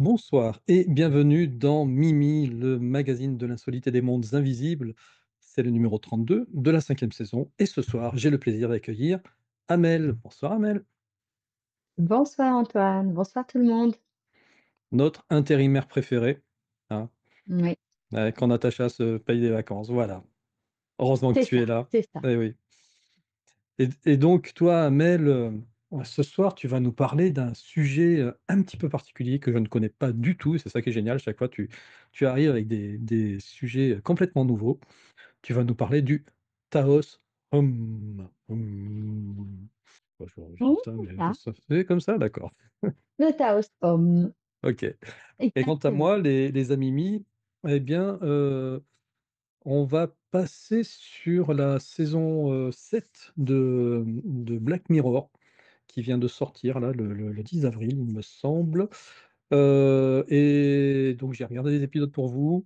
Bonsoir et bienvenue dans Mimi, le magazine de l'insolite et des mondes invisibles. C'est le numéro 32 de la cinquième saison et ce soir, j'ai le plaisir d'accueillir Amel. Bonsoir Amel, Bonsoir Antoine, bonsoir tout le monde. notre intérimaire préféré, hein, Oui, quand Natacha se paye des vacances. Voilà, heureusement que c'est tu ça, es là. c'est ça. Eh oui. Et donc toi Amel, ce soir, tu vas nous parler d'un sujet, un petit peu particulier que je ne connais pas du tout et c'est ça qui est génial. Chaque fois, tu arrives avec des sujets, complètement nouveaux. Tu vas nous parler du Taos. Bah, je dis Mmh, ça, mais ça, ça fait comme ça? D'accord. le Taos homme, OK. Et quant à exactement. moi, les amimi, eh bien, on va passer sur la saison, 7 de Black Mirror, qui vient de sortir là le 10 avril, il me semble. Et donc j'ai regardé les épisodes pour vous.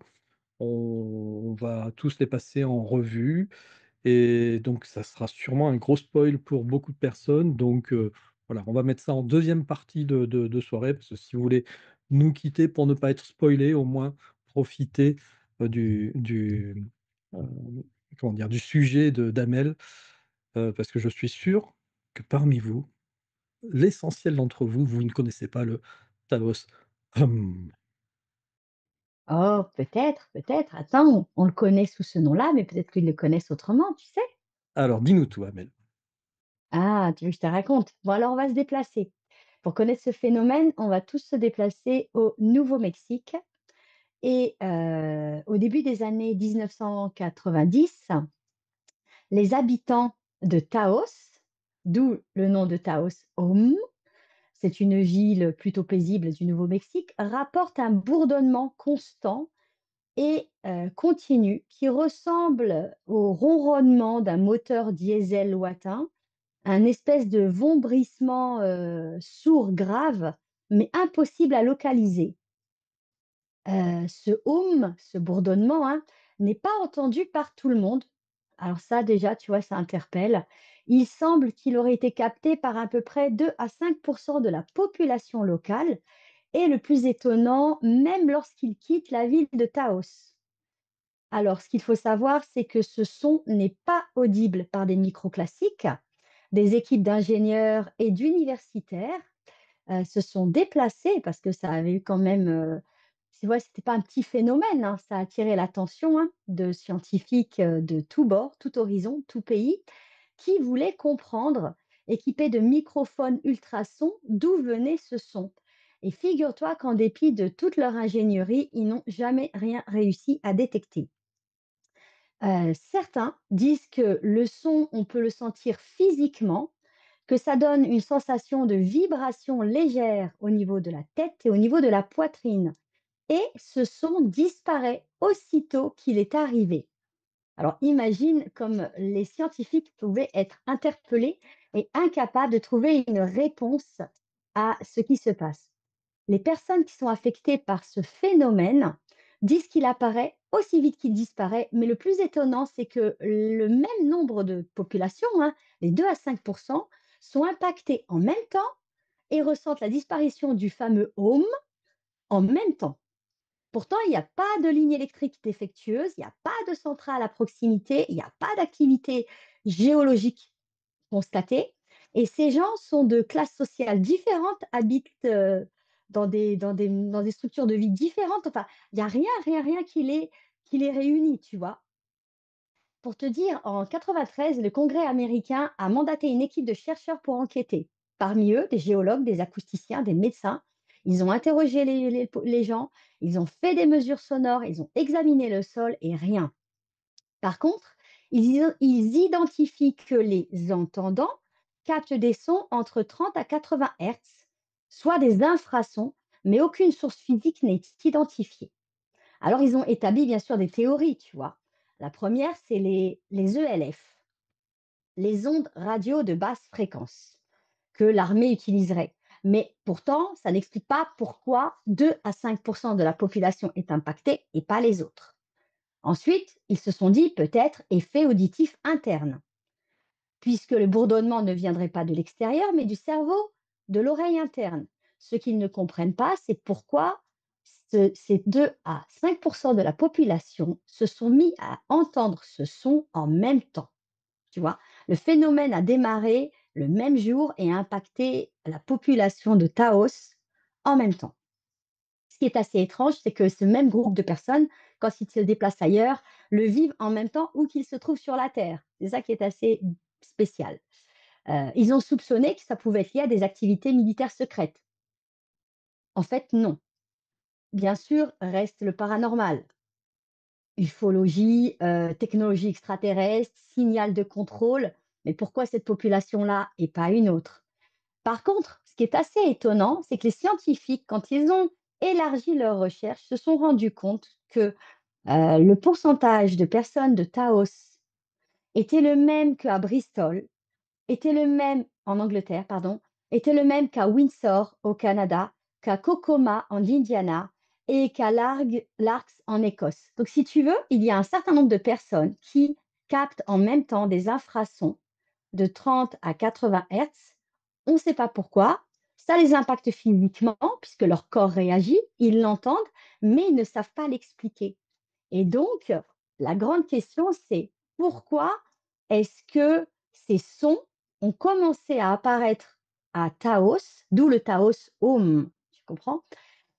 On va tous les passer en revue. Et donc ça sera sûrement un gros spoil pour beaucoup de personnes, donc voilà, on va mettre ça en deuxième partie de soirée, parce que si vous voulez nous quitter pour ne pas être spoilés, au moins profitez, hem, comment dire? Du sujet de d'Amel, parce que je suis sûr que parmi vous, l'essentiel d'entre vous, vous ne connaissez pas le Taos. Hum. Oh, peut-être, peut-être. Attends, on le connaît sous ce nom-là, mais peut-être qu'ils le connaissent autrement, tu sais? Alors dis-nous tout, Amel. Ah, tu veux que je te raconte? Bon, alors on va se déplacer. Pour connaître ce phénomène, on va tous se déplacer au Nouveau-Mexique et au début des années 1990, les habitants de Taos, d'où le nom de Taos Home, c'est une ville plutôt paisible du Nouveau-Mexique, rapporte un bourdonnement constant et continu qui ressemble au ronronnement d'un moteur diesel lointain, un espèce de vombrissement sourd grave, mais impossible à localiser. Ce hum, ce bourdonnement, hein, n'est pas entendu par tout le monde. Alors ça déjà, tu vois, ça interpelle. Il semble qu'il aurait été capté par à peu près 2 à 5 de la population locale et le plus étonnant, même lorsqu'il quitte la ville de Taos. Alors ce qu'il faut savoir, c'est que ce son n'est pas audible par des micros classiques. Des équipes d'ingénieurs et d'universitaires se sont déplacés parce que ça avait eu quand même, tu vois, c'était pas un petit phénomène, hein, ça a attiré l'attention, hein, de scientifiques, de tous bords, tout horizon, tout pays, qui voulaient comprendre, équipés de microphones ultrasons, d'où venait ce son. Et figure-toi qu'en dépit de toute leur ingénierie, ils n'ont jamais rien réussi à détecter. Certains disent que le son, on peut le sentir physiquement, que ça donne une sensation de vibration légère au niveau de la tête et au niveau de la poitrine et ce son disparaît aussitôt qu'il est arrivé. Alors imagine comme les scientifiques pouvaient être interpellés et incapables de trouver une réponse à ce qui se passe. Les personnes qui sont affectées par ce phénomène disent qu'il apparaît aussi vite qu'il disparaît, mais le plus étonnant, c'est que le même nombre de populations, hein, les 2 à 5 sont impactés en même temps et ressentent la disparition du fameux home en même temps. Pourtant, il n'y a pas de ligne électrique défectueuse, il n'y a pas de centrale à proximité, il n'y a pas d'activité géologique constatée. Et ces gens sont de classes sociales différentes, habitent dans des structures de vie différentes. Enfin, il n'y a rien, rien, rien qui les réunit, tu vois. Pour te dire, en 93, le Congrès américain a mandaté une équipe de chercheurs pour enquêter. Parmi eux, des géologues, des acousticiens, des médecins. Ils ont interrogé les gens, ils ont fait des mesures sonores, ils ont examiné le sol et rien. Par contre, ils identifient que les entendants captent des sons entre 30 à 80 Hertz, soit des infrasons, mais aucune source physique n'est identifiée. Alors, ils ont établi bien sûr des théories, tu vois. La première, c'est les ELF, les ondes radio de basse fréquence, que l'armée utiliserait. Mais pourtant, ça n'explique pas pourquoi 2 à 5 de la population est impactée et pas les autres. Ensuite, ils se sont dit peut-être effet auditif interne, puisque le bourdonnement ne viendrait pas de l'extérieur, mais du cerveau, de l'oreille interne. Ce qu'ils ne comprennent pas, c'est pourquoi ces 2 à 5 de la population se sont mis à entendre ce son en même temps, tu vois? Le phénomène a démarré le même jour et a impacté la population de Taos en même temps. Ce qui est assez étrange, c'est que ce même groupe de personnes, quand ils se déplacent ailleurs, le vivent en même temps où qu'ils se trouvent sur la Terre. C'est ça qui est assez spécial. Ils ont soupçonné que ça pouvait être lié à des activités militaires secrètes. En fait, non. Bien sûr, reste le paranormal. Ufologie, technologie extraterrestre, signal de contrôle, mais pourquoi cette population-là et pas une autre? Par contre, ce qui est assez étonnant, c'est que les scientifiques, quand ils ont élargi leurs recherches, se sont rendus compte que, le pourcentage de personnes de Taos était le même qu'à Bristol, était le même en Angleterre, pardon, était le même qu'à Windsor au Canada, qu'à Kokoma en Indiana et qu'à Largs en Écosse. Donc, si tu veux, il y a un certain nombre de personnes qui captent en même temps des infrasons de 30 à 80 Hertz. On ne sait pas pourquoi. Ça les impacte physiquement puisque leur corps réagit, ils l'entendent, mais ils ne savent pas l'expliquer. Et donc, la grande question, c'est pourquoi est-ce que ces sons ont commencé à apparaître à Taos, d'où le Taos Home, tu comprends?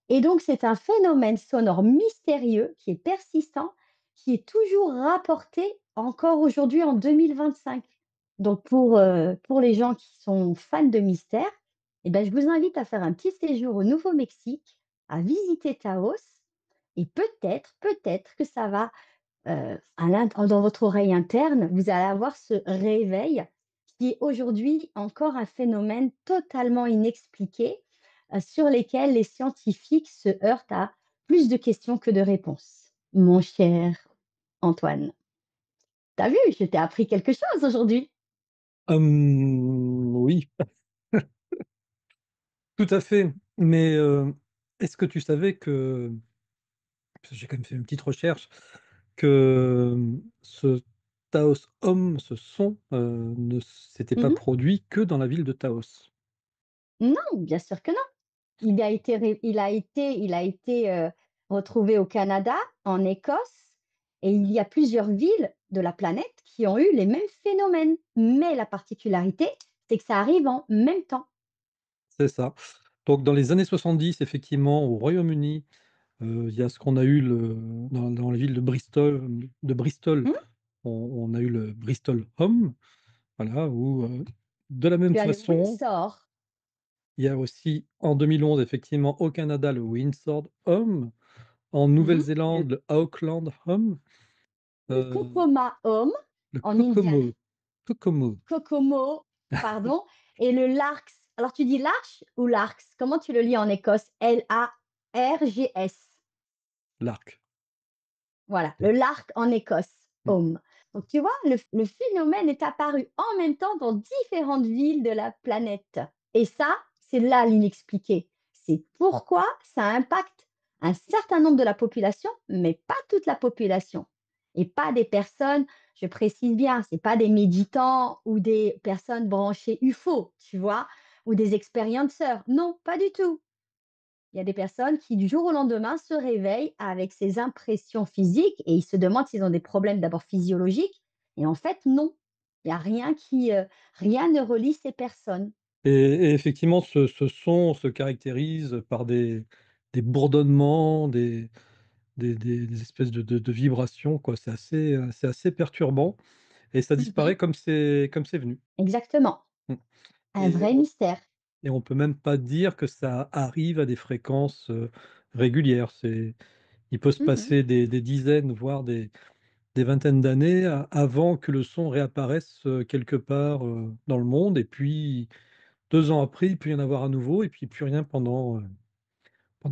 Et donc, c'est un phénomène sonore mystérieux qui est persistant, qui est toujours rapporté encore aujourd'hui en 2025. Donc, pour les gens qui sont fans de mystère, eh ben, je vous invite à faire un petit séjour au Nouveau-Mexique, à visiter Taos, et peut-être que ça va dans votre oreille interne, vous allez avoir ce réveil qui est aujourd'hui encore un phénomène totalement inexpliqué, sur lesquels les scientifiques se heurtent à plus de questions que de réponses. Mon cher Antoine, t'as vu, je t'ai appris quelque chose aujourd'hui. Oui, tout à fait. Mais, est-ce que tu savais que parce que j'ai quand même fait une petite recherche, que, ce Taos Home, ce son, ne s'était pas Mmh. produit que dans la ville de Taos. Non, bien sûr que non. Il a été retrouvé au Canada, en Écosse et il y a plusieurs villes de la planète qui ont eu les mêmes phénomènes. Mais la particularité, c'est que ça arrive en même temps. C'est ça. Donc dans les années 70, effectivement, au Royaume-Uni, il y a ce qu'on a eu dans la ville de Bristol, Mmh? on a eu le Bristol Home, voilà, où, de la même Tu as le façon, Windsor, il y a aussi en 2011, effectivement, au Canada, le Windsor Home, en mmh, Nouvelle-Zélande, le Auckland Home, le heu, Kokoma Home le en Indiana, Kokomo, Kokomo, pardon, et le Larks. Alors tu dis Larch ou Larks? Comment tu le lis en Écosse? Largs. l'Arc. Voilà, le Lark en Écosse, Mmh. Home. Donc tu vois, le phénomène est apparu en même temps dans différentes villes de la planète. Et ça, c'est là l'inexpliqué. C'est pourquoi ça impacte un certain nombre de la population, mais pas toute la population. Et pas des personnes, je précise bien, c'est pas des méditants ou des personnes branchées UFO, tu vois, ou des expérienceurs. Non, pas du tout. Il y a des personnes qui, du jour au lendemain, se réveillent avec ces impressions physiques et ils se demandent s'ils ont des problèmes d'abord physiologiques. Et en fait, non. Il y a rien ne relie ces personnes. Et effectivement, ce son se caractérise par des bourdonnements, des espèces de vibrations, quoi. C'est assez perturbant et ça Mhm. disparaît comme c'est venu. Exactement. Mmh. Un et vrai mystère. on peut même pas dire que ça arrive à des fréquences, régulières. Il peut se Mhm. passer des dizaines, voire des vingtaines d'années avant que le son réapparaisse, quelque part, dans le monde et puis 2 ans après, il peut y en avoir à nouveau et puis plus rien pendant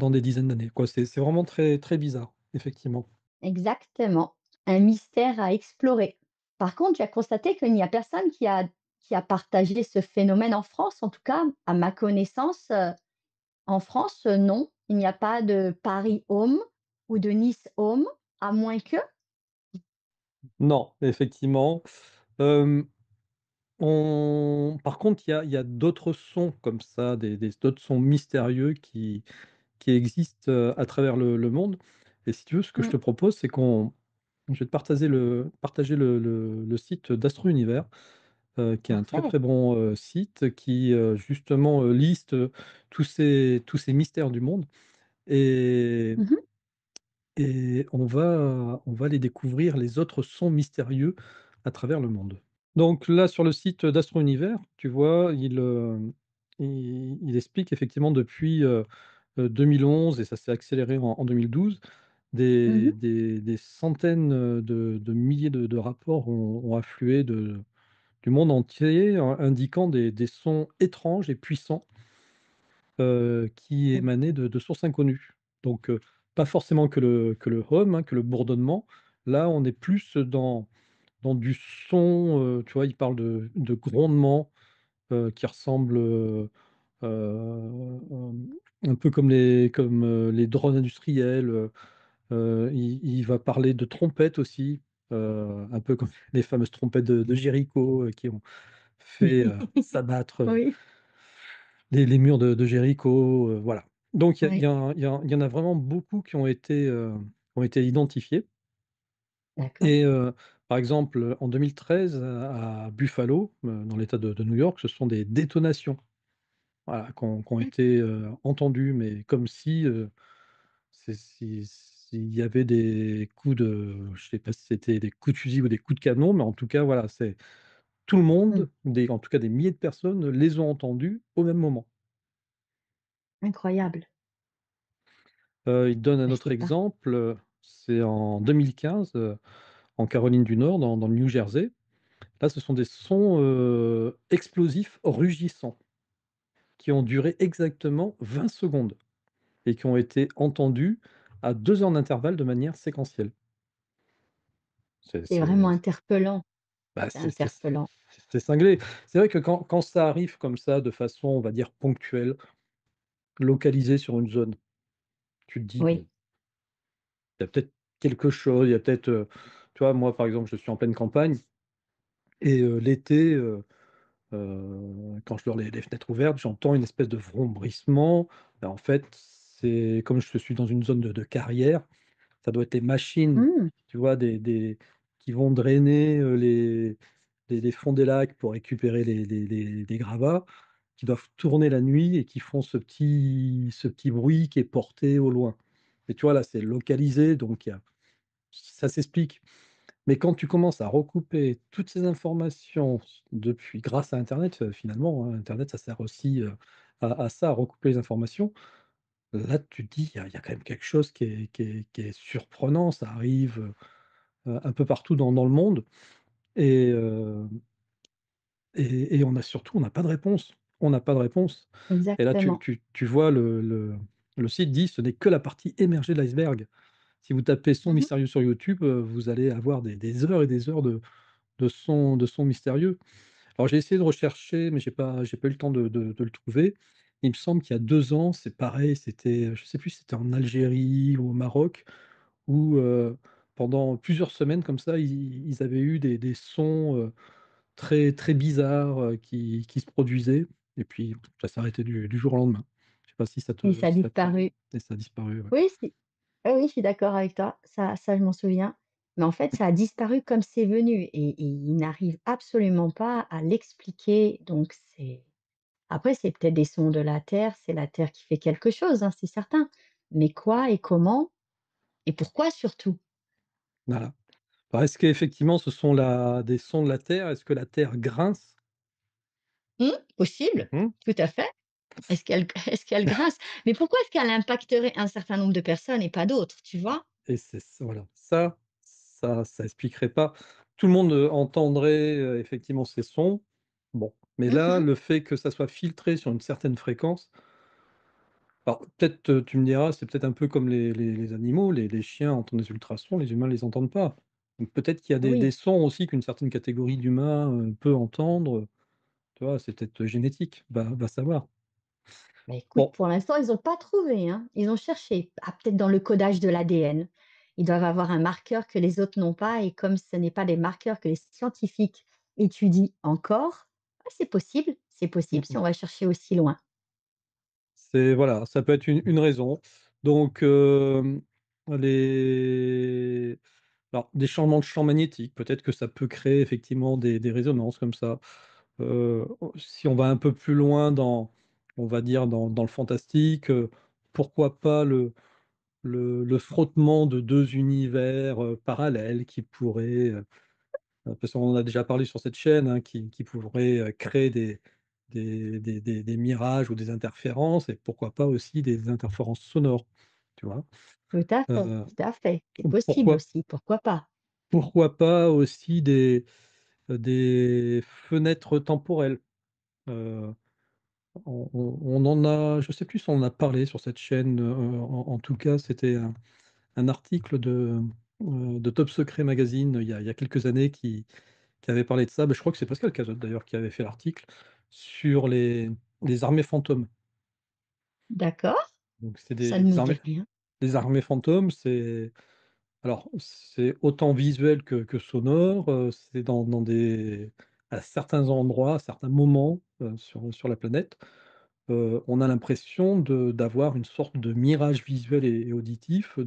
des dizaines d'années, quoi. C'est vraiment très, très bizarre, effectivement. Exactement. Un mystère à explorer. Par contre, tu as constaté qu'il n'y a personne qui a partagé ce phénomène en France, en tout cas, à ma connaissance, en France, non. Il n'y a pas de Paris Home ou de Nice Home, à moins que. Non, effectivement. Hem, on par contre, il y a d'autres sons comme ça, des d'autres sons mystérieux qui qui existent, à travers le monde et si tu veux, ce que je Mmh. te propose, c'est qu'on je vais te partager le site d'Astro Univers, qui est un très, Parfait. très bon, site qui, justement, liste, tous ces mystères du monde et Mmh mh. on va les découvrir, les autres sons mystérieux à travers le monde. Donc là, sur le site d'Astro Univers, tu vois, il explique effectivement depuis, 2011 et ça s'est accéléré en 2012, Mmh. des centaines, de milliers de rapports ont afflué du monde entier, indiquant des sons étranges et puissants, qui Mmh. émanaient de sources inconnues. Donc, pas forcément que le hum, hein, que le bourdonnement. Là, on est plus dans du son, tu vois? Il parle de grondements, qui ressemblent, un peu comme les drones industriels, il va parler de trompettes aussi, un peu comme les fameuses trompettes de Jéricho, qui ont fait, s'abattre, Oui, les murs de Jéricho, voilà. Donc il y a il y oui, a il y a il y en a vraiment beaucoup qui ont été identifiés d'accord. et par exemple, en 2013, à Buffalo, dans l'État de New York, ce sont des détonations, voilà, qui ont Mmh. été, entendues, mais comme si, s'il y avait des coups je sais pas si c'était des coups de fusil ou des coups de canon, mais en tout cas, voilà, c'est tout le Mmh. monde, en tout cas des milliers de personnes les ont entendus au même moment. Incroyable. Il donne un Bah, je autre sais pas. exemple, c'est en 2015, en Caroline du Nord, dans le New Jersey. Là, ce sont des sons, explosifs rugissants qui ont duré exactement 20 secondes et qui ont été entendus à 2 heures d'intervalle de manière séquentielle. C'est C'est vraiment c'est interpellant, Bah, c'est c'est interpellant. c'est cinglé. C'est vrai que quand ça arrive comme ça, de façon, on va dire, ponctuelle, localisée sur une zone, tu te dis: Oui. «Bon, il y a peut-être quelque chose, il y a peut-être», tu vois? Moi, par exemple, je suis en pleine campagne et l'été, quand je dors les fenêtres ouvertes, j'entends une espèce de vrombissement. En fait, c'est comme je suis dans une zone de carrière, ça doit être les machines, Mmh. tu vois? Des qui vont drainer, les fonds des lacs pour récupérer les gravats, qui doivent tourner la nuit et qui font ce petit bruit qui est porté au loin. Et tu vois, là, c'est localisé, donc il y a ça s'explique. Mais quand tu commences à recouper toutes ces informations depuis grâce à internet, finalement, hein, internet, ça sert aussi, à ça, à recouper les informations. Là, tu te dis: «Il y a quand même quelque chose qui est surprenant». Ça arrive, un peu partout dans le monde et on n'a pas de réponse. On n'a pas de réponse et là, tu Exactement. tu tu vois le site dit: «Ce n'est que la partie émergée de l'iceberg». Si vous tapez «son Mmh. mystérieux» sur YouTube, vous allez avoir des heures et des heures de sons mystérieux. Alors j'ai essayé de rechercher, mais j'ai pas eu le temps de le trouver. Il me semble qu'il y a 2 ans, c'est pareil, c'était, je sais plus si c'était en Algérie ou au Maroc où, pendant plusieurs semaines comme ça, ils avaient eu des sons, très, très bizarres, qui se produisaient et puis ça s'est arrêté du jour au lendemain. Je sais pas si ça Et te ça a si ça te disparu. et ça a disparu, ouais. Oui, si. Oui, oui, je suis d'accord avec toi. Ça, je m'en souviens. Mais en fait, ça a disparu comme c'est venu et ils n'arrivent absolument pas à l'expliquer. Donc c'est après, c'est peut-être des sons de la terre, c'est la terre qui fait quelque chose, hein, c'est certain. Mais quoi et comment et pourquoi surtout? Voilà. Alors est-ce qu'effectivement ce sont des sons de la terre? Est-ce que la terre grince? Mmh, possible, Mmh. tout à fait. Est-ce qu'elle grince? Mais pourquoi est-ce qu'elle impacterait un certain nombre de personnes et pas d'autres, tu vois? Et voilà, ça expliquerait pas. Tout le monde, entendrait, effectivement ces sons. Bon, mais là, Mmh. le fait que ça soit filtré sur une certaine fréquence, alors peut-être, tu me diras, c'est peut-être un peu comme les animaux, les chiens entendent des ultrasons, les humains les entendent pas. Donc peut-être qu'il y a des Oui. sons aussi qu'une certaine catégorie d'humains, peut entendre, tu vois? C'est peut-être génétique, va savoir. Bah, écoute, Bon, pour l'instant, ils ont pas trouvé, hein. Ils ont cherché. Ah, peut-être dans le codage de l'ADN. Ils doivent avoir un marqueur que les autres n'ont pas et comme ce n'est pas des marqueurs que les scientifiques étudient encore, ah, c'est possible mmh si mh. on va chercher aussi loin. C'est voilà, ça peut être une raison. Donc, les alors des changements de champ magnétique, peut-être que ça peut créer effectivement des résonances comme ça. Si on va un peu plus loin dans on va dire dans le fantastique, pourquoi pas le frottement de 2 univers, parallèles qui pourraient, parce qu'on en a déjà parlé sur cette chaîne, hein, qui pourraient, créer des mirages ou des interférences et pourquoi pas aussi des interférences sonores, tu vois? Heu, Tout à fait. C'est ou possible aussi, pourquoi pas? pourquoi pas aussi des fenêtres temporelles? Heu, on en a je sais plus si on en a parlé sur cette chaîne, en tout cas, c'était un article de Top Secret Magazine, il y a quelques années qui avait parlé de ça. Bah, je crois que c'est Pascal Cazot d'ailleurs qui avait fait l'article sur les armées fantômes. D'accord, Donc c'est ça ne des me dit armées rien. les armées fantômes, c'est autant visuel que sonore, c'est dans des à certains endroits, à certains moments, sur la planète, on a l'impression d'avoir une sorte de mirage visuel et auditif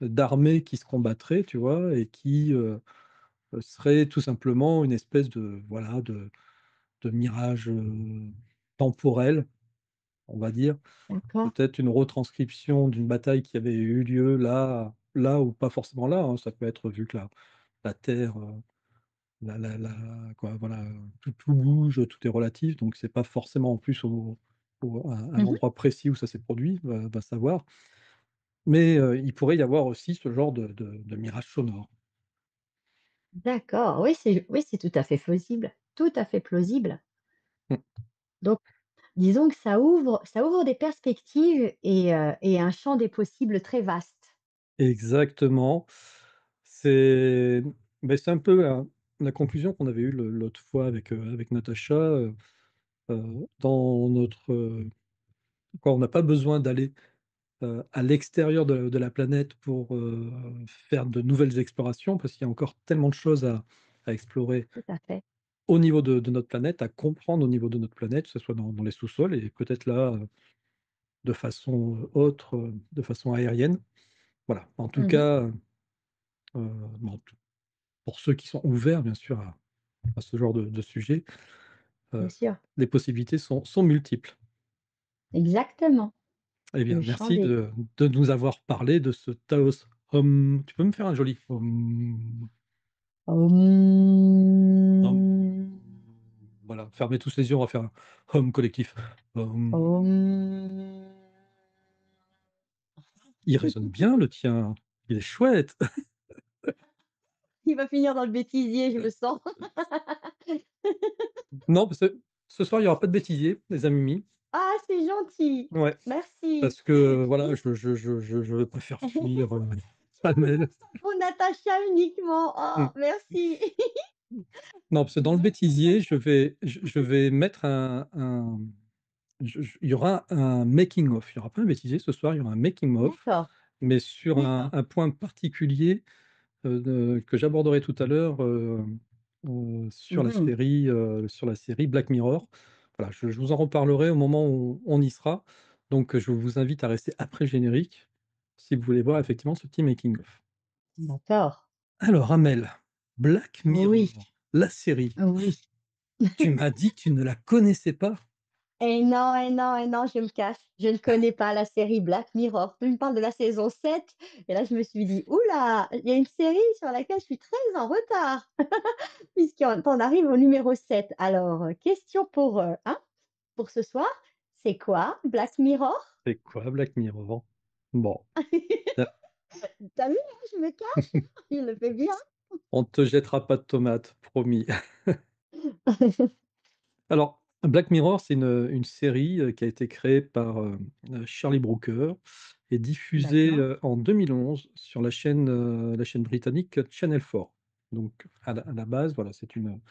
d'armées qui se combattraient, tu vois? Et qui, serait tout simplement une espèce de voilà, de mirage, temporel, on va dire. D'accord. Peut-être une retranscription d'une bataille qui avait eu lieu là ou pas forcément là, hein. Ça peut être vu que la Terre, la quoi, voilà, tout bouge, tout est relatif, donc c'est pas forcément en plus au à Mmh. l'endroit précis où ça s'est produit, va savoir. Mais, il pourrait y avoir aussi ce genre de mirage sonore. D'accord, oui, c'est tout à fait plausible, tout à fait plausible. Mmh. Donc disons que ça ouvre des perspectives et un champ des possibles très vaste. Exactement. C'est c'est un peu la conclusion qu'on avait eue l'autre fois avec Natacha, dans notre, quoi, on n'a pas besoin d'aller, à l'extérieur de la planète pour, faire de nouvelles explorations parce qu'il y a encore tellement de choses à explorer Tout à fait. au niveau de notre planète, à comprendre au niveau de notre planète, que ce soit dans les sous-sols et peut-être là, de façon, autre, de façon aérienne. Voilà, en tout Mmh. cas, bon, pour ceux qui sont ouverts bien sûr à ce genre de sujet, Bien heu, sûr, les possibilités sont multiples. exactement. Eh bien, Le champ merci des de nous avoir parlé de ce Taos Hum. Tu peux me faire un joli Hum? Hum. Om. Voilà, fermez tous les yeux, on va faire un Hum collectif. Hum. Om. Il résonne bien le tien, il est chouette. Il va finir dans le bêtisier, je le sens. Non, parce que ce soir, il y aura pas de bêtisier, les amis. Ah, c'est gentil. Ouais, Merci. parce que voilà, je préfère fuir, Chanel. Pour Natacha uniquement. Oh, Mmh. merci. Non, parce que dans le bêtisier, je vais mettre il y aura un making of. Il y aura pas un bêtisier ce soir, il y aura un making of, D'accord, mais sur d'accord. un point particulier, que j'aborderai tout à l'heure, Mmh. sur la série Black Mirror. Voilà, je vous en reparlerai au moment où on y sera. Donc, je vous invite à rester après le générique, si vous voulez voir effectivement ce petit making of. D'accord. Alors Amel, Black Oui, Mirror, la série, oui. tu m'as dit que tu ne la connaissais pas? Et non, et non, et non, je me cache. Je ne connais pas la série Black Mirror. Tu me parles de la saison 7 et là je me suis dit: «Ouh là, il y a une série sur laquelle je suis très en retard» puisqu'on tu arrives au numéro 7. Alors, question pour ce soir, c'est quoi Black Mirror? C'est quoi Black Mirror? Bon, heu, Tu vu, hein, je me cache, je le fais bien. on te jettera pas de tomates, promis. Alors, Black Mirror, c'est une série, qui a été créée par, Charlie Brooker et diffusée, D'accord, en 2011 sur la chaîne britannique Channel 4. Donc à la base, voilà, c'est une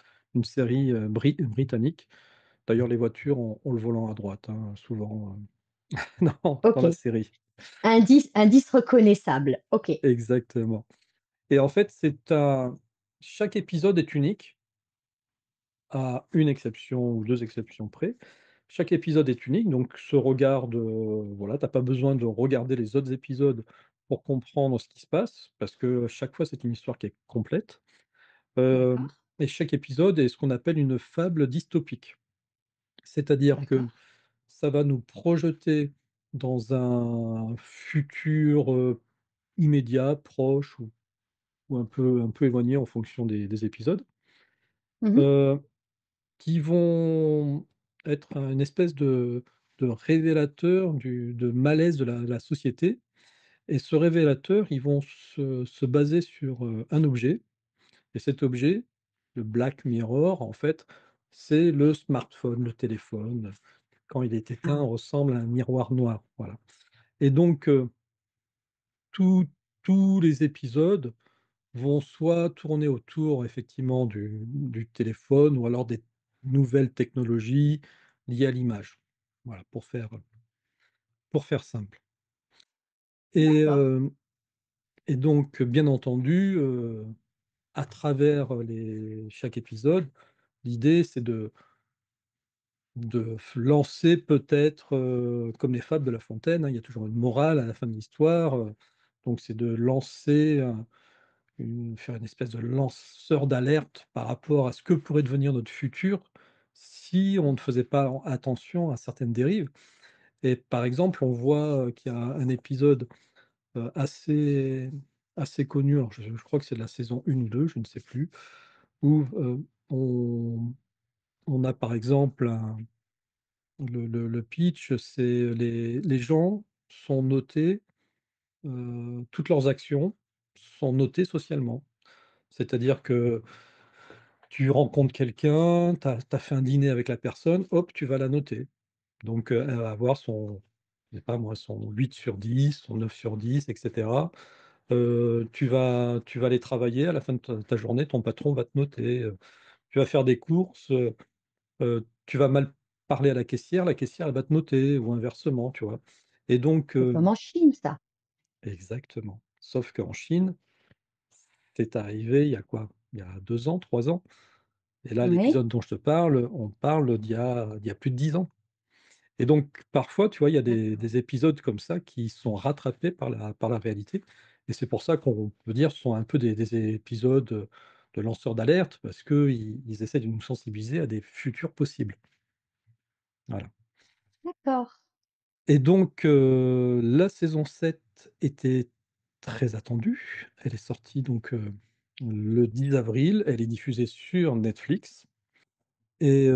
série, britannique. D'ailleurs, les voitures ont le volant à droite, hein, souvent, dans la OK. série. Indice reconnaissable. OK, Exactement et en fait, chaque épisode est unique, à une exception ou 2 exceptions près. chaque épisode est unique, donc se regarde, voilà, tu as pas besoin de regarder les autres épisodes pour comprendre ce qui se passe, parce que chaque fois, c'est une histoire qui est complète. Hem D'accord, et chaque épisode est ce qu'on appelle une fable dystopique. C'est-à-dire que d'accord. ça va nous projeter dans un futur, immédiat, proche ou un peu éloigné en fonction des épisodes, Mmh. heu, qui vont être une espèce de révélateur de malaise de la société. Et ce révélateur, ils vont se baser sur, un objet, et cet objet, le Black Mirror, en fait, c'est le smartphone, le téléphone. Quand il est éteint, Ah, ressemble à un miroir noir, voilà. Et donc, tous tous les épisodes vont soit tourner autour effectivement du téléphone ou alors des nouvelles technologies liées à l'image. Voilà, pour faire simple. Et d'accord. hem et donc, bien entendu, à travers, chaque épisode, l'idée c'est de lancer peut-être, comme les fables de La Fontaine, hein, il y a toujours une morale à la fin de l'histoire, donc c'est de lancer faire une espèce de lanceur d'alerte par rapport à ce que pourrait devenir notre futur si on ne faisait pas attention à certaines dérives. Et par exemple, on voit, qu'il y a un épisode, assez connu, alors je crois que c'est de la saison 1 ou 2, je ne sais plus, où, on on a par exemple le pitch, c'est les gens sont notés, toutes leurs actions sont notées socialement. C'est-à-dire que tu rencontres quelqu'un, tu as fait un dîner avec la personne, hop, tu vas la noter. Donc, elle va avoir son, je sais pas moi, son 8 sur 10, son 9 sur 10, et cetera. Tu vas aller travailler, à la fin de ta journée, ton patron va te noter, tu vas faire des courses, tu vas mal parler à la caissière, elle va te noter ou inversement, tu vois? Et donc, C'est comme en Chine ça. exactement. Sauf qu'en Chine, c'est arrivé il y a quoi? Il y a 2 ans, 3 ans. Et là, Oui, l'épisode dont je te parle, on parle d'il y a plus de 10 ans. Et donc parfois, tu vois, il y a des d'accord. des épisodes comme ça qui sont rattrapés par la réalité, et c'est pour ça qu'on peut dire ce sont un peu des épisodes, de lanceurs d'alerte parce qu'ils essaient de nous sensibiliser à des futurs possibles. Voilà. D'accord. Et donc, la saison 7 était très attendue. Elle est sortie donc, le 10 avril. Elle est diffusée sur Netflix. Et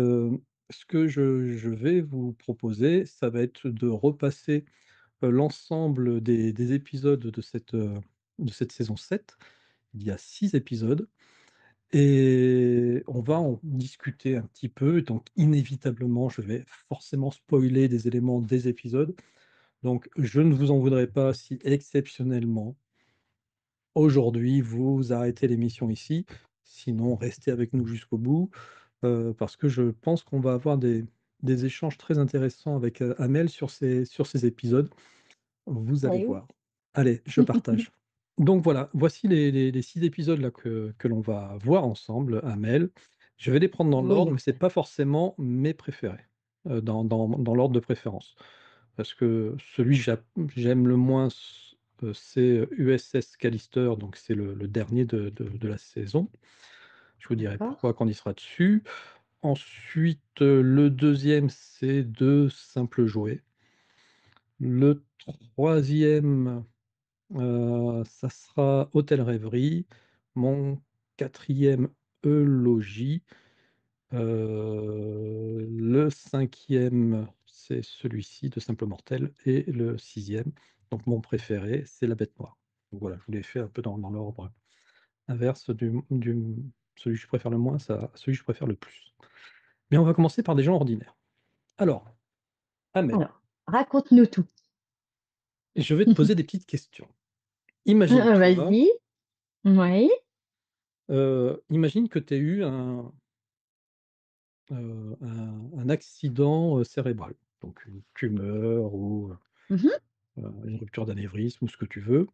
ce que je vais vous proposer, ça va être de repasser, l'ensemble des épisodes de cette saison 7. Il y a 6 épisodes et on va en discuter un petit peu. Donc inévitablement, je vais forcément spoiler des éléments des épisodes. Donc je ne vous en voudrais pas si exceptionnellement, aujourd'hui, vous arrêtez l'émission ici. Sinon, restez avec nous jusqu'au bout, parce que je pense qu'on va avoir des échanges très intéressants avec, Amel sur ces épisodes. Vous allez Eh oui. voir. Allez, je partage. Donc voilà, voici les 6 épisodes là que l'on va voir ensemble, Amel. Je vais les prendre dans Oui, l'ordre, mais donc c'est pas forcément mes préférés, dans l'ordre de préférence. Parce que celui que j'aime le moins, c'est USS Callister, donc c'est le dernier de la saison. Je vous dirai d'accord, pourquoi quand il sera dessus. Ensuite, le deuxième, c'est de simples jouets. Le troisième, ça sera Hôtel Rêverie. Mon quatrième, Eulogie. Le cinquième, c'est celui-ci de Simple Mortel, et le sixième, donc mon préféré, c'est La Bête Noire. Donc voilà, je vous l'ai fait un peu dans l'ordre inverse du celui que je préfère le moins à celui que je préfère le plus. Mais on va commencer par des gens ordinaires. Alors, Amel, alors, raconte-nous tout. je vais te poser des petites questions. Imagine-toi, Vas-y. Oui. imagine que tu aies eu un accident, cérébral, donc une tumeur ou, Mmh. une rupture d'anévrisme ou ce que tu veux,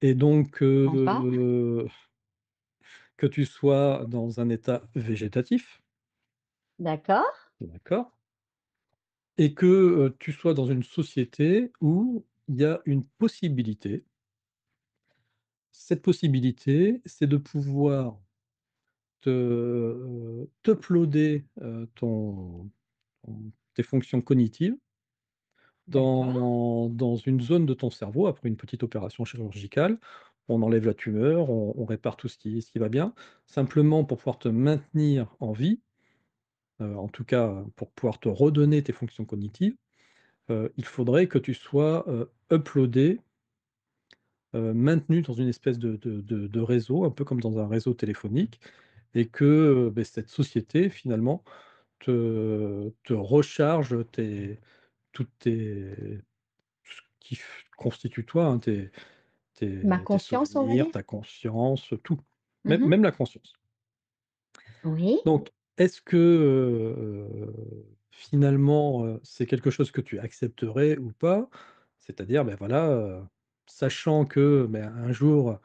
et donc, Sympa. que tu sois dans un état végétatif, D'accord. d'accord? et que, tu sois dans une société où il y a une possibilité. Cette possibilité, c'est de pouvoir t'uploader, tes fonctions cognitives D'accord, dans une zone de ton cerveau après une petite opération chirurgicale. On enlève la tumeur, on répare tout ce qui va bien. Simplement pour pouvoir te maintenir en vie, en tout cas, pour pouvoir te redonner tes fonctions cognitives, il faudrait que tu sois, uploadé, maintenu dans une espèce de réseau, un peu comme dans un réseau téléphonique et que, cette société finalement te recharge toutes tes ce qui constitue toi, hein, ma tes conscience, on va souvenirs, dire? ta conscience, tout, même Mmh. même la conscience. Oui, Donc est-ce que, finalement, c'est quelque chose que tu accepterais ou pas? C'est-à-dire, voilà, sachant que, un jour,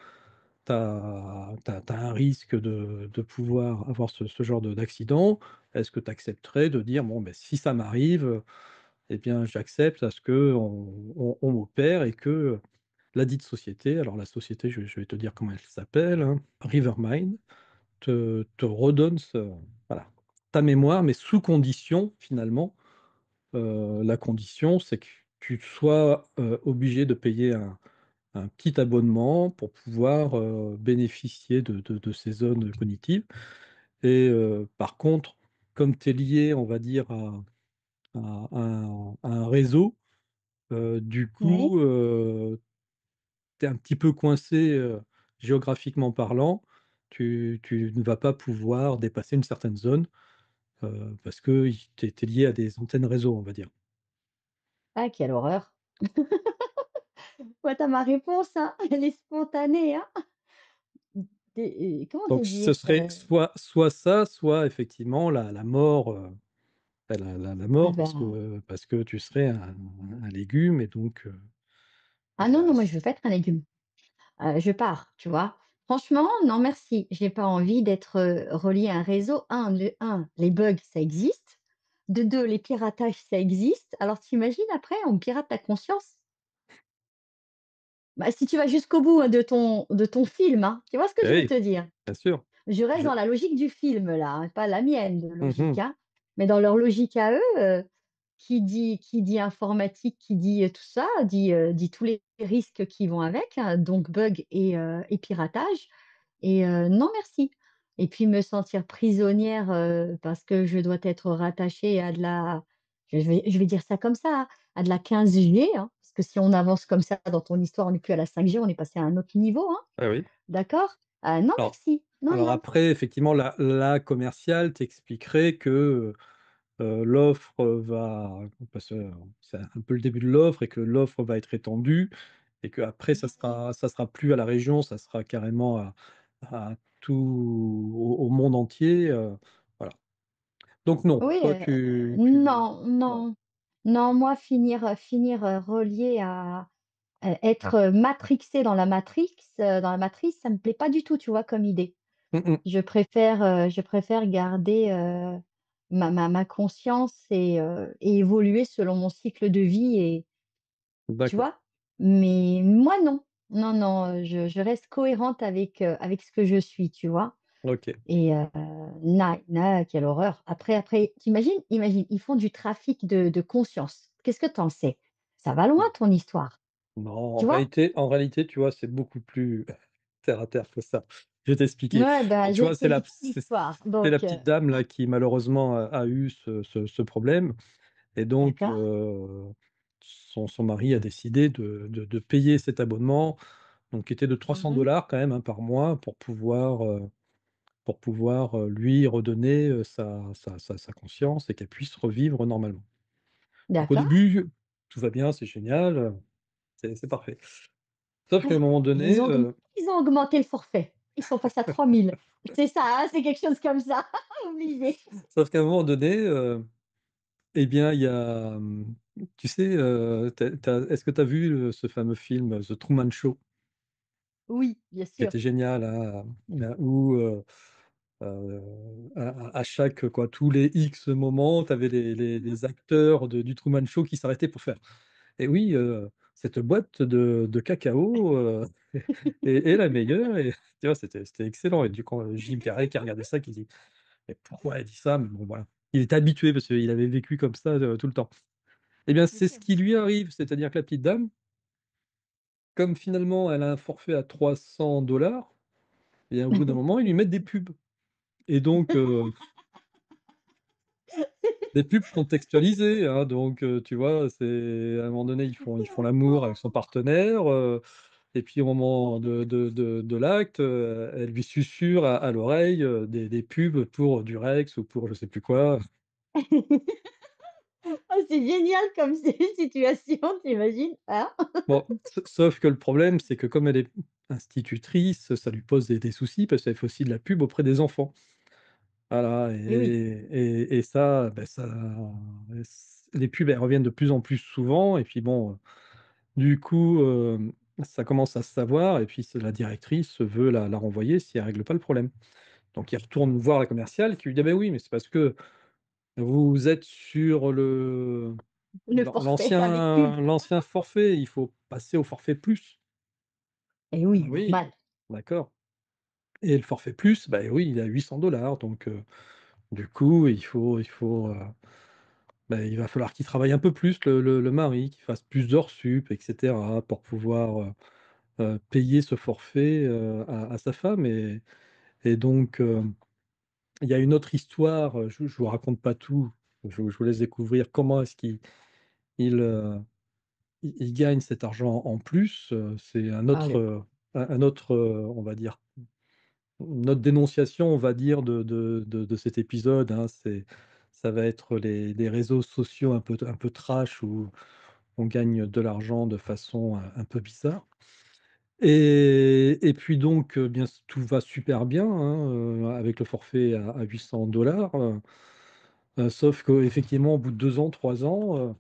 tu as un risque de pouvoir avoir ce genre d'accident, est-ce que tu accepterais de dire: «Bon, si ça m'arrive, eh bien, j'accepte à ce qu'on m'opère et que la dite société», alors la société, je vais te dire comment elle s'appelle, hein, Rivermind, te redonne voilà, ta mémoire, mais sous condition finalement. La condition, c'est que tu sois, obligé de payer un petit abonnement pour pouvoir, bénéficier de ces zones cognitives et par contre, comme tu es lié, on va dire, à un réseau, du oui. coup, tu es un petit peu coincé, géographiquement parlant. Tu ne vas pas pouvoir dépasser une certaine zone, parce que tu es lié à des antennes réseau, on va dire. Ah, quelle horreur! Ouais, tu ma réponse, hein, elle est spontanée, hein. Comment te Donc ce dire? serait soit ça, soit effectivement la mort, la Ah mort ben, parce que tu serais un légume et donc ah non, non, moi je s veux pas être un légume. Je pars, tu vois? Franchement, non merci, j'ai pas envie d'être, reliée à un réseau. Les bugs, ça existe. De 2, les piratages, ça existe. Alors tu après, on me pirate ta conscience? Bah, si tu vas jusqu'au bout, hein, de ton film, hein, tu vois ce que je veux oui, te dire? bien sûr. Je reste Je dans la logique du film là, hein, pas la mienne de Mmh logique, mh. hein. Mais dans leur logique à eux, qui dit informatique, qui dit, tout ça, dit tous les risques qui vont avec, hein, donc bug et piratage et non merci. Et puis me sentir prisonnière, parce que je dois être rattachée à de la je vais dire ça comme ça, hein, à de la 15G, hein, parce que si on avance comme ça dans ton histoire, on n'est plus à la 5G, on est passé à un autre niveau, hein, Ah oui. d'accord? Non Alors merci, non, alors non. après effectivement la commerciale t'expliquerait que, l'offre, va parce que c'est un peu le début de l'offre et que l'offre va être étendue et qu'après ça sera plus à la région, ça sera carrément à tout au monde entier, voilà. Donc non, Oui, toi tu non, non. non, non, moi finir, relié à, être, matrixée dans la matrice, ça me plaît pas du tout, tu vois, comme idée. Mmh mh. Je préfère garder, ma conscience et évoluer selon mon cycle de vie et tu D'accord, vois? Mais moi non. Non, non, je reste cohérente avec ce que je suis, tu vois? OK. Et quelle horreur. Après, imagine, ils font du trafic de conscience. Qu'est-ce que tu en sais? Ça va loin Mmh. ton histoire, Non, tu vois? en réalité, tu vois, c'est beaucoup plus terre à terre que ça. Je vais t'expliquer. Ouais, bah, Donc tu j'ai vois, écouté l'histoire, c'est la donc petite dame là qui malheureusement a eu ce problème et donc d'accord. son mari a décidé de payer cet abonnement, donc qui était de trois cents Mmh. dollars quand même, hein, par mois pour pouvoir, lui redonner, sa conscience et qu'elle puisse revivre normalement. Donc au D'accord. début, tout va bien, c'est génial, c'est parfait. Sauf qu'à un moment donné, Ils ont augmenté le forfait. Ils sont passés à 3 000. C'est ça, hein, c'est quelque chose comme ça, obligé. sauf qu'à un moment donné, eh bien, il y a, tu sais, est-ce que tu as vu, ce fameux film, The Truman Show? Oui, bien Qui sûr. était génial, hein, où, Heu, à chaque, quoi, tous les X moments, tu avais les acteurs du Truman Show qui s'arrêtaient pour faire: «Et oui, cette boîte de cacao, est la meilleure» et tu vois? C'était excellent et du coup, Jim Carrey qui regardait ça, qui dit: «Mais pourquoi elle dit ça?» mais bon, voilà. Il était habitué parce qu'il avait vécu comme ça, tout le temps. Eh bien, Bien c'est ce sûr. qui lui arrive, c'est-à-dire que la petite dame, comme finalement elle a un forfait à 300 et au bout d'un moment, ils lui mettent des pubs et donc des pubs contextualisées, hein, donc tu vois? C'est à un moment donné, ils font l'amour avec son partenaire, et puis au moment de l'acte, elle lui susurre à l'oreille, des pubs pour Durex ou pour je sais plus quoi. Oh, c'est génial comme situation, tu imagines? Hein? Bon, sauf que le problème, c'est que comme elle est institutrice, ça lui pose des soucis parce qu'elle fait aussi de la pub auprès des enfants. Voilà Eh oui, et ça, ça les pubs, elles reviennent de plus en plus souvent et puis bon, du coup, ça commence à se savoir et puis c'est la directrice veut la renvoyer si elle règle pas le problème. Donc il retourne voir la commerciale qui lui dit: «Ah beh oui, mais c'est parce que vous êtes sur le forfait avec pub. l'ancien forfait, il faut passer au forfait plus». Eh «Ah oui, oui, normal. d'accord» et le forfait plus, bah oui, il est à 800 donc du coup, il va falloir qu'il travaille un peu plus le mari, qu'il fasse plus d'heures sup et cetera pour pouvoir, payer ce forfait, à sa femme et donc il y a une autre histoire, je vous raconte pas tout, je vous laisse découvrir comment est-ce il, heu, il gagne cet argent en plus, c'est Ah d'accord. un autre, on va dire, une autre dénonciation, on va dire, de cet épisode, hein. Ça va être les réseaux sociaux un peu trash où on gagne de l'argent de façon, un peu bizarre et puis donc, bien tout va super bien, hein, avec le forfait à 800 sauf qu'effectivement au bout de 2 ans, 3 ans,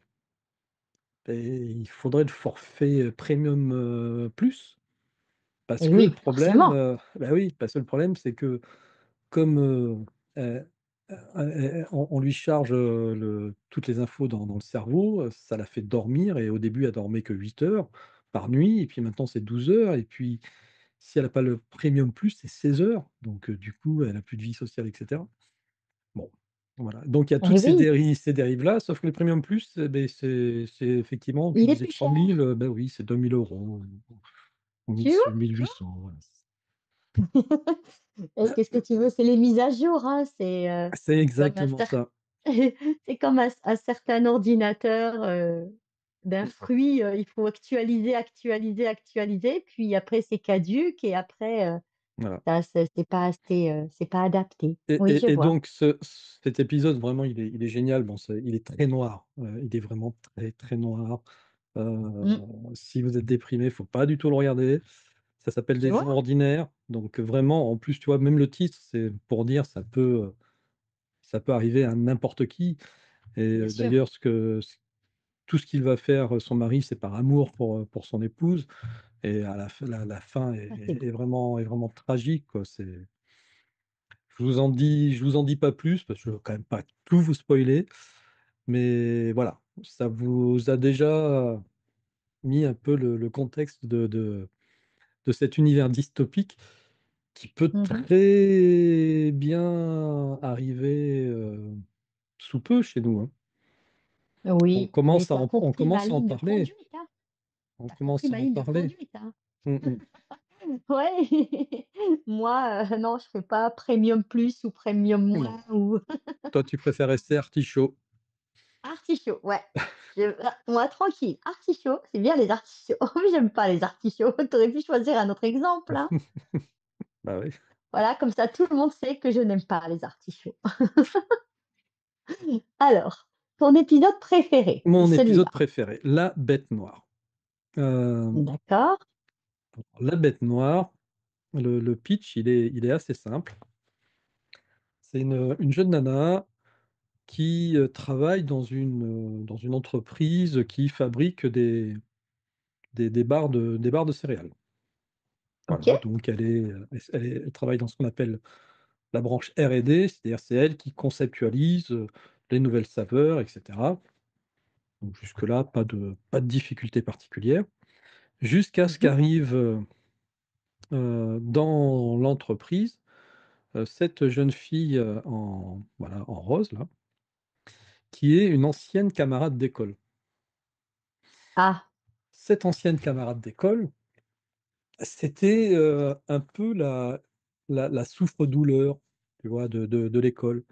il faudrait le forfait, premium, plus parce Eh que le oui, problème, forcément. bah, oui, parce que le problème c'est que comme, on lui charge, toutes les infos dans le cerveau, ça la fait dormir et au début elle dormait que 8 heures par nuit et puis maintenant c'est 12 heures et puis si elle a pas le premium plus, c'est 16 heures donc du coup elle a plus de vie sociale et cetera. Bon, voilà, donc il y a toutes Eh oui, ces dérives-là, sauf que le premium plus, c'est effectivement, tu il est disais plus 100 cher, 000, bah oui, c'est 2 000 €, ou tu vois? 1 800, voilà. Et qu'est-ce que tu veux? C'est les mises à jour, hein, C'est comme un exactement cer ça. c'est comme un certain ordinateur, d'un Mmh, fruit, il faut actualiser, actualiser, actualiser, puis après c'est caduc et après, voilà. ça c'est pas adapté. Et Oui, je et et vois. donc cet épisode vraiment il est génial. Bon il est très noir, il est vraiment très, très noir. Mmh. Si vous êtes déprimé, faut pas du tout le regarder. Ça s'appelle Tu «Des vois? gens ordinaires», donc vraiment en plus, tu vois, même le titre, c'est pour dire ça peut arriver à n'importe qui et Bien sûr. d'ailleurs tout ce qu'il va faire, son mari, c'est par amour pour son épouse et à la fin est Ça c'est est beau. est vraiment est vraiment tragique, quoi. Je vous en dis pas plus parce que je veux quand même pas tout vous spoiler, mais voilà, ça vous a déjà mis un peu le contexte de cet univers dystopique qui peut Mmh. très bien arriver, sous peu chez nous, hein. On Oui, mais commence à tu as en on compris ma commence à en ligne de parler, conduite, hein. on Tu as compris commence à ma en ligne de parler. conduite, hein. Mmh mh. Ouais. Moi, non, je fais pas premium plus ou premium Non, moins ou toi tu préfères rester artichaut. artichaut, ouais. Moi tranquille, artichaut, c'est bien les artichauts. Mais j'aime pas les artichauts. Tu aurais pu choisir un autre exemple, hein. Bah oui. Voilà, comme ça tout le monde sait que je n'aime pas les artichauts. Alors, ton épisode préféré? Mon épisode Celui-là. préféré, La Bête Noire. Hem, D'accord, La Bête Noire, le pitch, il est assez simple. C'est une jeune nana qui, travaille dans une entreprise qui fabrique des barres de céréales. OK, Voilà, donc elle travaille dans ce qu'on appelle la branche R&D, c'est-à-dire c'est elle qui conceptualise, les nouvelles saveurs et cetera. Donc jusque-là, pas de difficulté particulière. Jusqu'à ce Mmh. qu'arrive, dans l'entreprise, cette jeune fille, en voilà, en rose là, qui est une ancienne camarade d'école. Ah, Cette ancienne camarade d'école, c'était, un peu la souffre-douleur, tu vois, de l'école.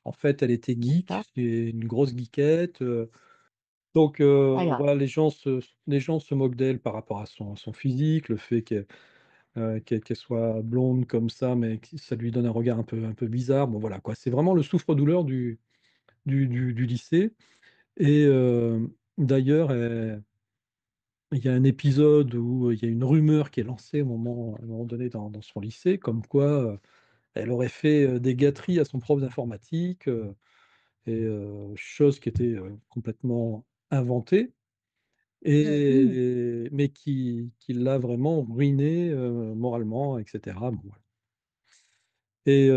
En fait, elle était geek, d'accord. c'est une grosse geekette, donc Pas grave. voilà, les gens se moquent d'elle par rapport à son physique, le fait qu'elle soit blonde comme ça, mais que ça lui donne un regard un peu bizarre. Bon voilà quoi, c'est vraiment le souffre-douleur du lycée et d'ailleurs, il y a un épisode où, il y a une rumeur qui est lancée à un moment donné dans son lycée, comme quoi, elle aurait fait, des gâteries à son prof d'informatique, et chose qui était, complètement inventée Mmh. et mais qui l'a vraiment ruinée, moralement et cetera. Bon voilà et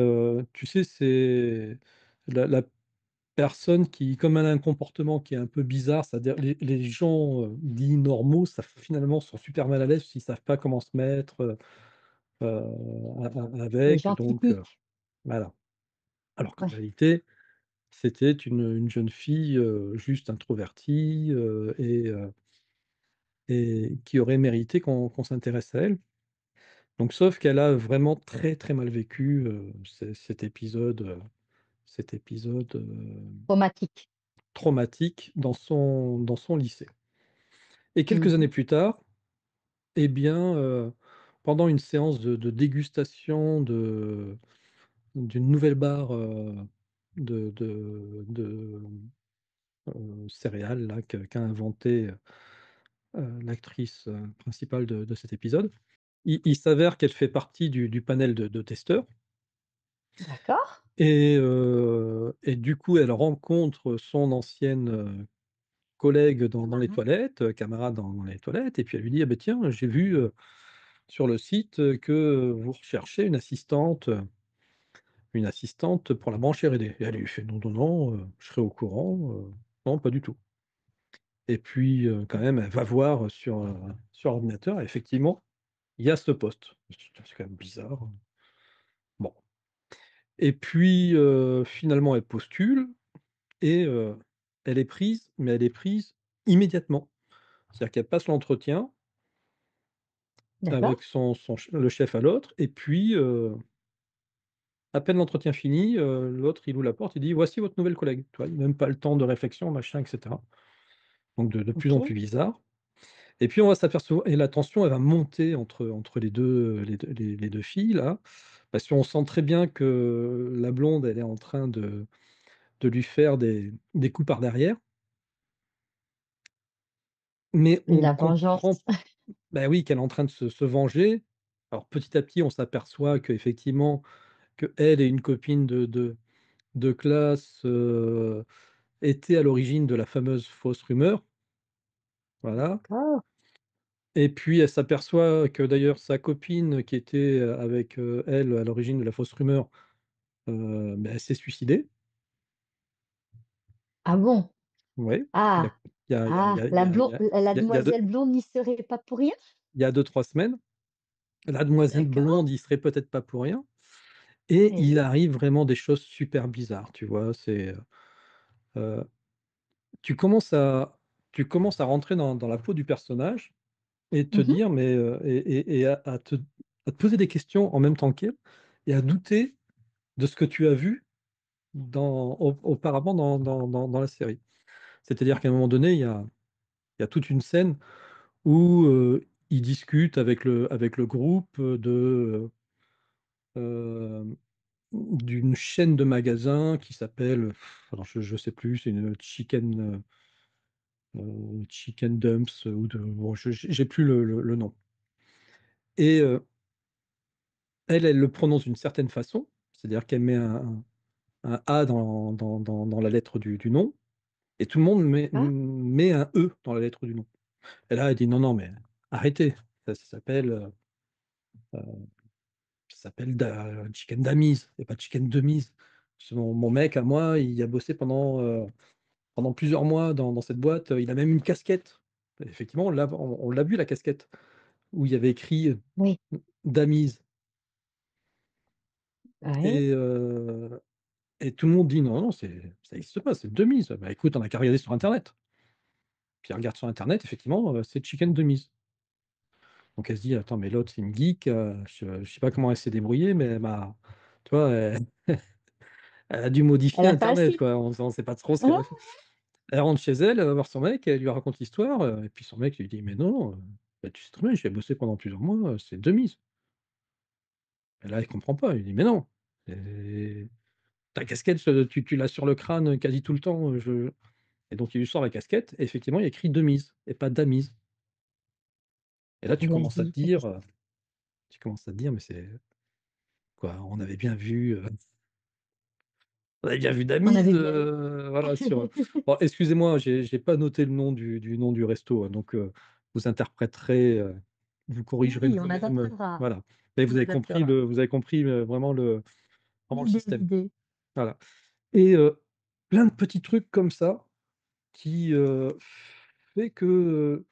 tu sais, c'est la personne qui comme elle a un comportement qui est un peu bizarre, c'est-à-dire les gens, dits normaux, ça finalement sont super mal à l'aise, s'ils savent pas comment se mettre, Les avec gens donc typiques. voilà. Alors qu'en Ouais. réalité, c'était une jeune fille, juste introvertie, et qui aurait mérité qu'on s'intéresse à elle. Donc sauf qu'elle a vraiment très, très mal vécu, cet épisode, Traumatique. traumatique dans son lycée. Et quelques années Mmh. plus tard, eh bien, pendant une séance de dégustation d'une nouvelle barre, de céréales là qu'a inventé, l'actrice, principale de cet épisode. Il s'avère qu'elle fait partie du panel de testeurs D'accord. et du coup, elle rencontre son ancienne, collègue dans les Camarade. toilettes, camarade dans les toilettes et puis elle lui dit: «Ah beh, tiens, j'ai vu, sur le site, que vous recherchez une assistante pour la branche R&D». Et elle lui fait: «Non, non, non, je serai au courant, non, pas du tout». Et puis, quand même, elle va voir sur ordinateur et effectivement, il y a ce poste. Je me suis dit: «Tiens, c'est quand même bizarre». Bon et puis, finalement, elle postule et elle est prise, mais elle est prise immédiatement. C'est-à-dire qu'elle passe l'entretien D'accord. avec son ch le chef à l'autre et puis, à peine l'entretien fini, l'autre il ouvre la porte, il dit: «Voici votre nouvelle collègue». Tu vois? Même pas le temps de réflexion, machin et cetera. Donc de plus en OK. plus bizarre et puis on va s'apercevoir et la tension elle va monter entre les 2 filles là, parce qu'on sent très bien que la blonde elle est en train de lui faire des coups par derrière, mais on La comprend, vengeance. bah, oui, qu'elle est en train de se venger. Alors petit à petit, on s'aperçoit qu'effectivement, qu'elle et une copine de classe, étaient à l'origine de la fameuse fausse rumeur, voilà D'accord. et puis elle s'aperçoit que d'ailleurs sa copine qui était, avec, elle à l'origine de la fausse rumeur, bah, elle s'est suicidée. Ah bon? Ouais, il y a Ah! il y a il y a il y Ah! a il y La a il blon y a la il y a demoiselle blonde n'y serait pas pour rien? il y a 2-3 semaines. La demoiselle D'accord. blonde y serait peut-être pas pour rien et Eh il oui. arrive vraiment des choses super bizarres, tu vois? Heu, tu commences à tu commences à rentrer dans la peau du personnage et te Mmh. dire mais, et à te poser des questions en même temps qu'elle et à douter de ce que tu as vu auparavant dans la série. C'est-à-dire qu'à un moment donné, il y a toute une scène où, ils discutent avec le groupe, d'une chaîne de magasins qui s'appelle, alors je sais plus, c'est une Chicken Dumps ou de bon, j'ai plus le nom et elle, elle le prononce d'une certaine façon, c'est-à-dire qu'elle met un A dans la lettre du nom et tout le monde Ah, met un E dans la lettre du nom. Et là, elle dit: «Non, non, mais arrêtez, ça s'appelle, ça s'appelle chicken Damise et pas chicken Demise. Parce que mon mec à moi, il a bossé pendant plusieurs mois dans cette boîte, il a même une casquette. Effectivement, on l'a vu la casquette où il y avait écrit, Oui, Damise oui. et heu et tout le monde dit: «Non, non, ça existe pas, c'est Demise». Bah, écoute, on a qu'à regarder sur internet. Puis elle regarde sur internet, effectivement, c'est chicken Demise. Donc elle se dit: «Attends, mais l'autre, c'est une geek, je sais pas comment elle s'est débrouillée, mais tu vois, elle a dû Elle modifier a fait un internet, site. quoi. On sait pas trop ce qu'elle a fait». Ah! Elle rentre chez elle, elle va voir son mec, elle lui raconte l'histoire, et puis son mec lui dit: «Mais non, bah, tu sais très bien, j'y ai bossé pendant plusieurs mois, c'est Demise». Et là, il comprend pas, il dit: «Mais non, et ta casquette, tu l'as sur le crâne quasi tout le temps, je». Et donc il lui sort la casquette et effectivement, il y a écrit Demise et pas Damise. Et là, Il a dit ta casquette. tu commences à te dire: «Mais c'est quoi? On avait bien vu On Damise, avait bien voilà sur, bon, excusez-moi, j'ai pas noté le nom du resto, hein, donc vous interpréterez, vous corrigerez oui, on vous-même, adaptera, voilà. Mais on adaptera. vous avez compris, vraiment le système. L'idée. Voilà. Et plein de petits trucs comme ça qui, fait que,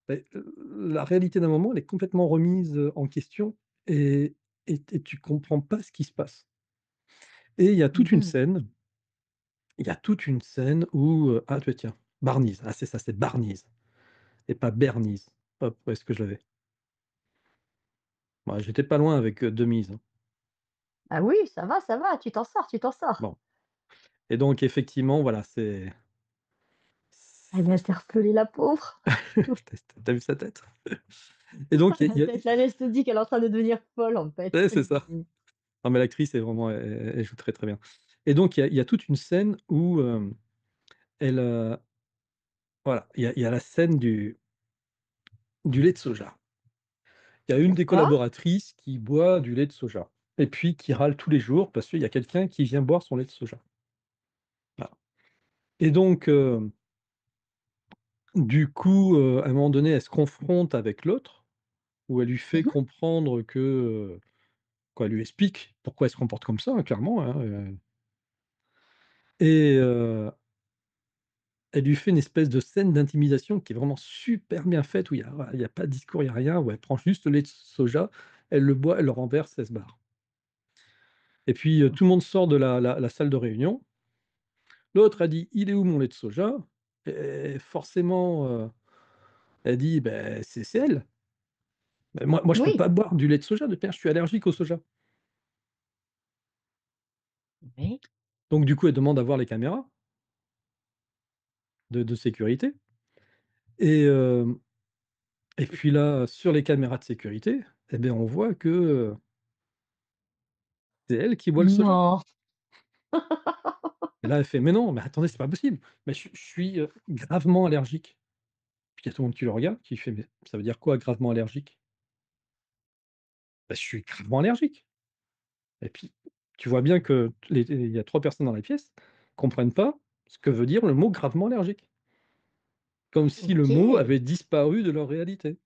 beh, la réalité d'un moment, elle est complètement remise, en question, et tu comprends pas ce qui se passe. Et Mmh mh. il y a toute une scène où, ah bah, tiens, Barnies, ah c'est ça, c'est Barnies et pas Bernies. Hop, où est-ce que je l'avais? Bah, j'étais pas loin avec, Demise, hein. Ah oui, ça va, tu t'en sors, tu t'en sors. Bon, et donc effectivement, voilà, Elle est interpellée, la pauvre. tu vu sa tête? Et donc La tête, là, elle se dit qu'elle est en train de devenir folle, en fait. ouais, c'est ça. Non, mais l'actrice est vraiment, elle joue très, très bien. Et donc il y a toute une scène où, elle, voilà, il y a la scène du lait de soja. Il y a une des D'accord. collaboratrices qui boit du lait de soja et puis qui râle tous les jours parce qu'il y a quelqu'un qui vient boire son lait de soja. Voilà. Et donc, du coup, à un moment donné, elle se confronte avec l'autre, où elle lui fait Mmh mh. comprendre que, quoi, elle lui explique pourquoi elle se comporte comme ça, hein, clairement, hein, et elle lui fait une espèce de scène d'intimidation qui est vraiment super bien faite, où il y a pas de discours, il y a rien, où elle prend juste le lait de soja, elle le boit, elle le renverse, elle se barre. Et puis, tout le monde sort de la salle de réunion. L'autre a dit: «Il est où mon lait de soja?» Et forcément, elle dit: «Beh, c'est elle. Beh, moi je peux Oui. pas boire du lait de soja, de toute je suis allergique au soja». Oui. Donc du coup, elle demande à voir les caméras de sécurité, et et puis là, sur les caméras de sécurité, et beh, on voit que, c'est elle qui boit le soja. Non. Et là, elle fait: «Mais non, mais attendez, c'est pas possible. Mais je suis, gravement allergique». Puis il y a tout le monde qui le regarde, qui fait: «Mais ça veut dire quoi gravement allergique?» «Bah, je suis gravement allergique». Et puis, tu vois bien que il y a 3 personnes dans la pièce, comprennent pas ce que veut dire le mot gravement allergique. Comme si le mot OK. avait disparu de leur réalité,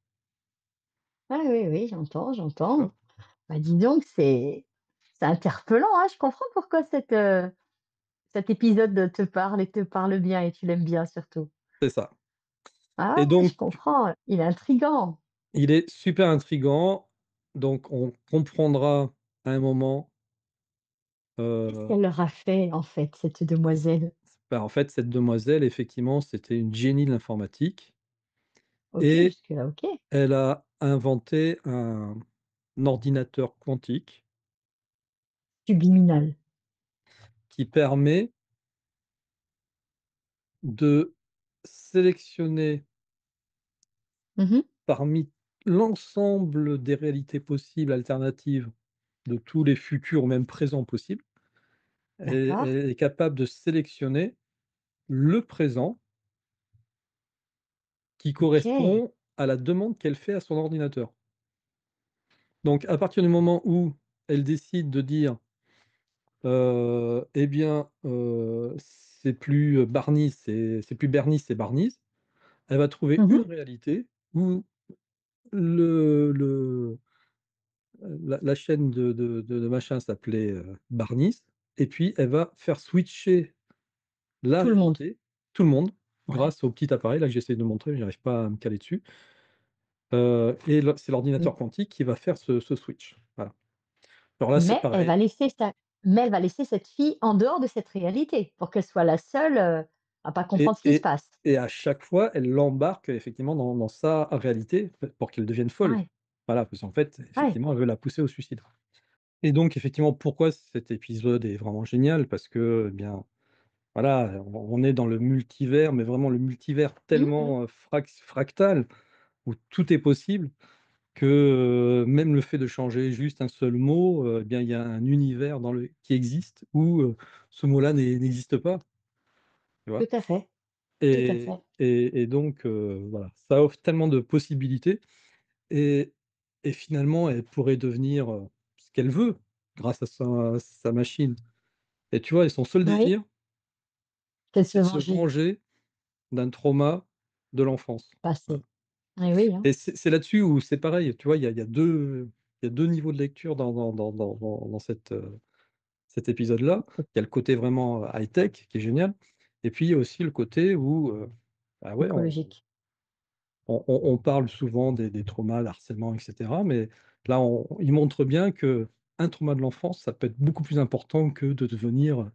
Ah oui, oui, j'entends, tu vois? j'entends. Bah, dis donc, c'est interpellant, hein. Je comprends pourquoi cet épisode te parle bien et tu l'aimes bien surtout. C'est ça. Ah Et ouais, je donc comprends, il est intriguant. il est super intriguant, donc on comprendra à un moment, Qu'est-ce heu, qu'elle leur a fait, en fait, cette demoiselle? bah, en fait, cette demoiselle, effectivement, c'était une génie de l'informatique, OK, et jusque-là, OK. elle a inventé un ordinateur quantique Subliminal. qui permet de sélectionner Mmh mh. parmi l'ensemble des réalités possibles alternatives de tous les futurs ou même présents possibles. D'accord. Elle est capable de sélectionner le présent qui OK. correspond à la demande qu'elle fait à son ordinateur. Donc à partir du moment où elle décide de dire, eh bien, c'est plus, Barney, c'est plus Bernie, c'est Barnies, elle va trouver Mmh une mh. réalité où le la chaîne de machin s'appelait, Barneys et puis elle va faire switcher la Tout le monde. réalité, tout le monde, Ouais. grâce au petit appareil là que j'essaie de montrer, mais j'arrive pas à me caler dessus, et le c'est Mmh. l'ordinateur quantique qui va faire ce switch. Voilà. Alors là, c'est Mais elle pareil. va laisser sa mais elle va laisser cette fille en dehors de cette réalité pour qu'elle soit la seule, à pas Et comprendre ce qui se et passe. et à chaque fois, elle l'embarque effectivement dans sa réalité, pour qu'elle devienne folle. Ouais, Voilà, parce qu'en fait, ouais. effectivement, elle veut la pousser au suicide. Et donc effectivement, pourquoi cet épisode est vraiment génial? Parce que, eh bien, voilà, on est dans le multivers, mais vraiment le multivers Mmh mh. tellement, fractal, où tout est possible que, même le fait de changer juste un seul mot, eh bien, il y a un univers qui existe où, ce mot-là n'existe pas, tu vois? Tout à fait, tout à Et fait. donc voilà, ça offre tellement de possibilités et finalement, elle pourrait devenir, ce qu'elle veut grâce à sa machine et tu vois? Et son seul Oui, désir, c'est de se c'est de se venger, venger d'un trauma de l'enfance. Voilà passé. Eh oui, hein. et c'est là-dessus où c'est pareil, tu vois? Il y a 2 niveaux de lecture dans cet épisode-là. Il y a le côté vraiment, high-tech qui est génial et puis il y a aussi le côté où, bah, ouais, Écologique. on parle souvent des traumas, le harcèlement et cetera, mais là, il montre bien qu'un trauma de l'enfance, ça peut être beaucoup plus important que de devenir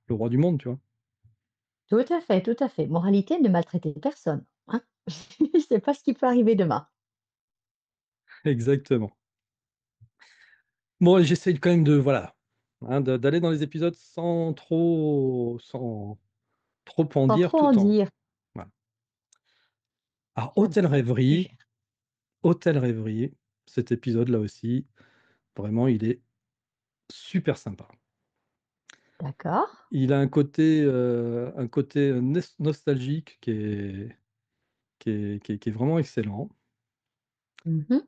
le roi du monde, tu vois? Tout à fait, tout à fait. Moralité, ne maltraitez personne, hein. Je sais pas ce qui peut arriver demain. Exactement. Bon, j'essaye quand même de voilà, hein, d'aller dans les épisodes sans trop en Sans dire trop en tout en dire, voilà. Alors ça va être légère. Hôtel Rêverie, cet épisode-là aussi, vraiment, il est super sympa. D'accord. Il a un côté, nostalgique qui est vraiment excellent. Mmh mh.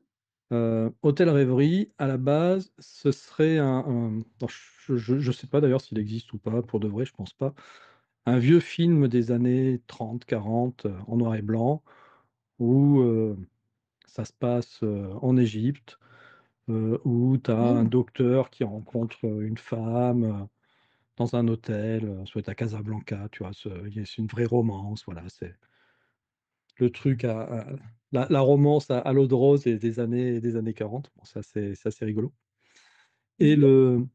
Hôtel Rêverie, à la base, ce serait alors je sais pas d'ailleurs s'il existe ou pas, pour de vrai, je pense pas. Un vieux film des années 30-40, en noir et blanc où, ça se passe, en Égypte, où tu as un Mmh. docteur qui rencontre, une femme, dans un hôtel, ça doit être à Casablanca, tu vois? C'est une vraie romance, voilà, c'est le truc à la romance à l'eau de rose des années 40. Bon, c'est assez rigolo et Mmh. le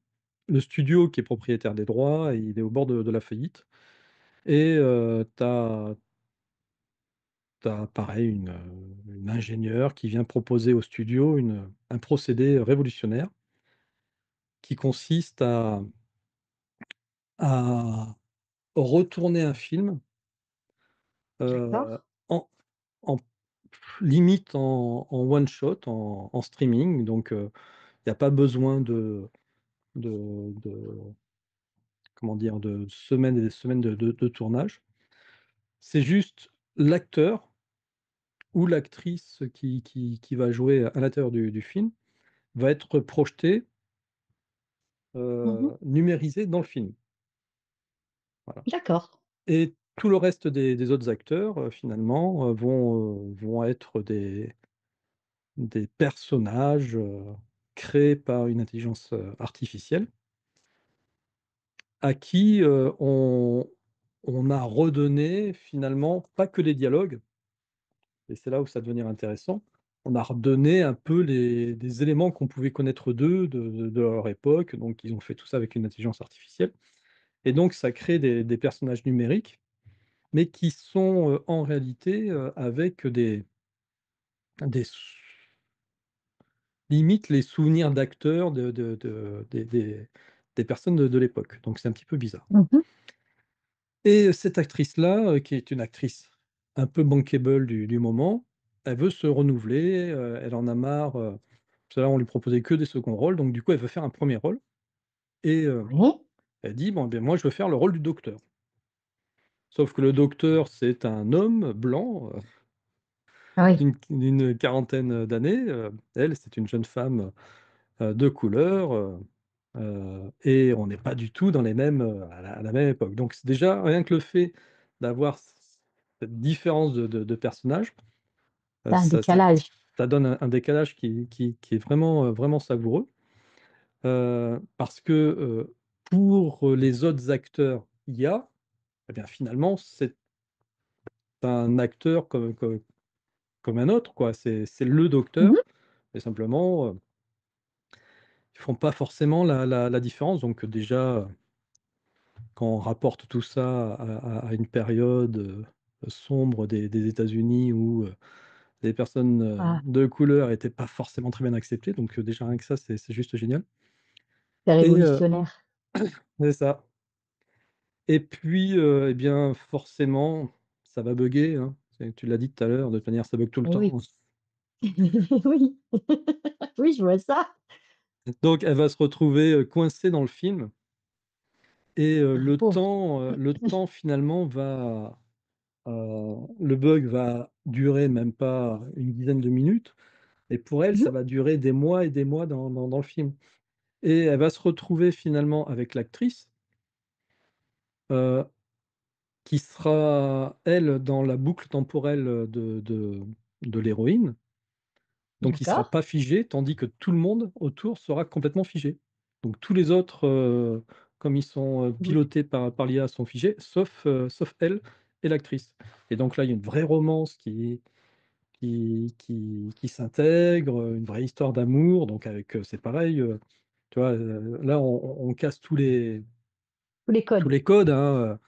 studio qui est propriétaire des droits, il est au bord de la faillite et tu as pareil une ingénieure qui vient proposer au studio un procédé révolutionnaire qui consiste à retourner un film, D'accord. heu, en en limite en one shot, en streaming donc il y a pas besoin de comment dire? De semaines et des semaines de tournage. C'est juste l'acteur ou l'actrice qui va jouer à l'intérieur du film va être projeté, Mmh mh. numérisé dans le film, voilà D'accord. et tout le reste des autres acteurs, finalement, vont être des personnages, créés par une intelligence, artificielle à qui, on a redonné finalement pas que les dialogues et c'est là où ça va devenir intéressant. On a redonné un peu les des éléments qu'on pouvait connaître d'eux, de leur époque, donc ils ont fait tout ça avec une intelligence artificielle et donc ça crée des personnages numériques, mais qui sont, en réalité, avec des limite les souvenirs d'acteurs des personnes de l'époque, donc c'est un petit peu bizarre. Mmh mh. Et cette actrice-là, qui est une actrice un peu bankable du moment, elle veut se renouveler, elle en a marre, parce que là, on lui proposait que des seconds rôles, donc du coup, elle veut faire un premier rôle et Oui. elle dit: «Bon, beh, moi, je veux faire le rôle du docteur». Sauf que le docteur, c'est un homme blanc, Oui. d'une quarantaine d'années, elle, c'est une jeune femme, de couleur, et on n'est pas du tout dans les mêmes, à la même époque. Donc c'est déjà rien que le fait d'avoir cette différence de personnages, Tu as un ça décalage. ça donne un décalage qui est vraiment, vraiment savoureux, parce que, pour les autres acteurs IA, et bien, finalement, c'est un acteur comme un autre, quoi. C'est le Mmh docteur mh. et simplement, ils font pas forcément la différence. Donc déjà, quand on rapporte tout ça à une période, sombre des États-Unis où, les personnes, Ah, de couleur étaient pas forcément très bien acceptées, donc déjà rien que ça, c'est juste génial c'est et révolutionnaire. c'est ça et puis, et bien, forcément, ça va bugger, hein. Tu l'as dit tout à l'heure, de toute manière, ça bug tout le Eh temps. oui. Oui. Oui, je vois ça. Donc elle va se retrouver, coincée dans le film et Ah la pauvre. le temps finalement le bug va durer même pas une dizaine de minutes et pour elle, Mmh mh. ça va durer des mois et des mois dans le film et elle va se retrouver finalement avec l'actrice, heu, qui sera elle dans la boucle temporelle, de l'héroïne, donc il sera D'accord. pas figé, tandis que tout le monde autour sera complètement figé. Donc tous les autres, comme ils sont, Mmh. pilotés par l'IA sont figés, sauf elle et l'actrice et donc là, il y a une vraie romance qui s'intègre, une vraie histoire d'amour donc avec, c'est pareil, tu vois, là on casse Tous les tous codes. les codes, hein,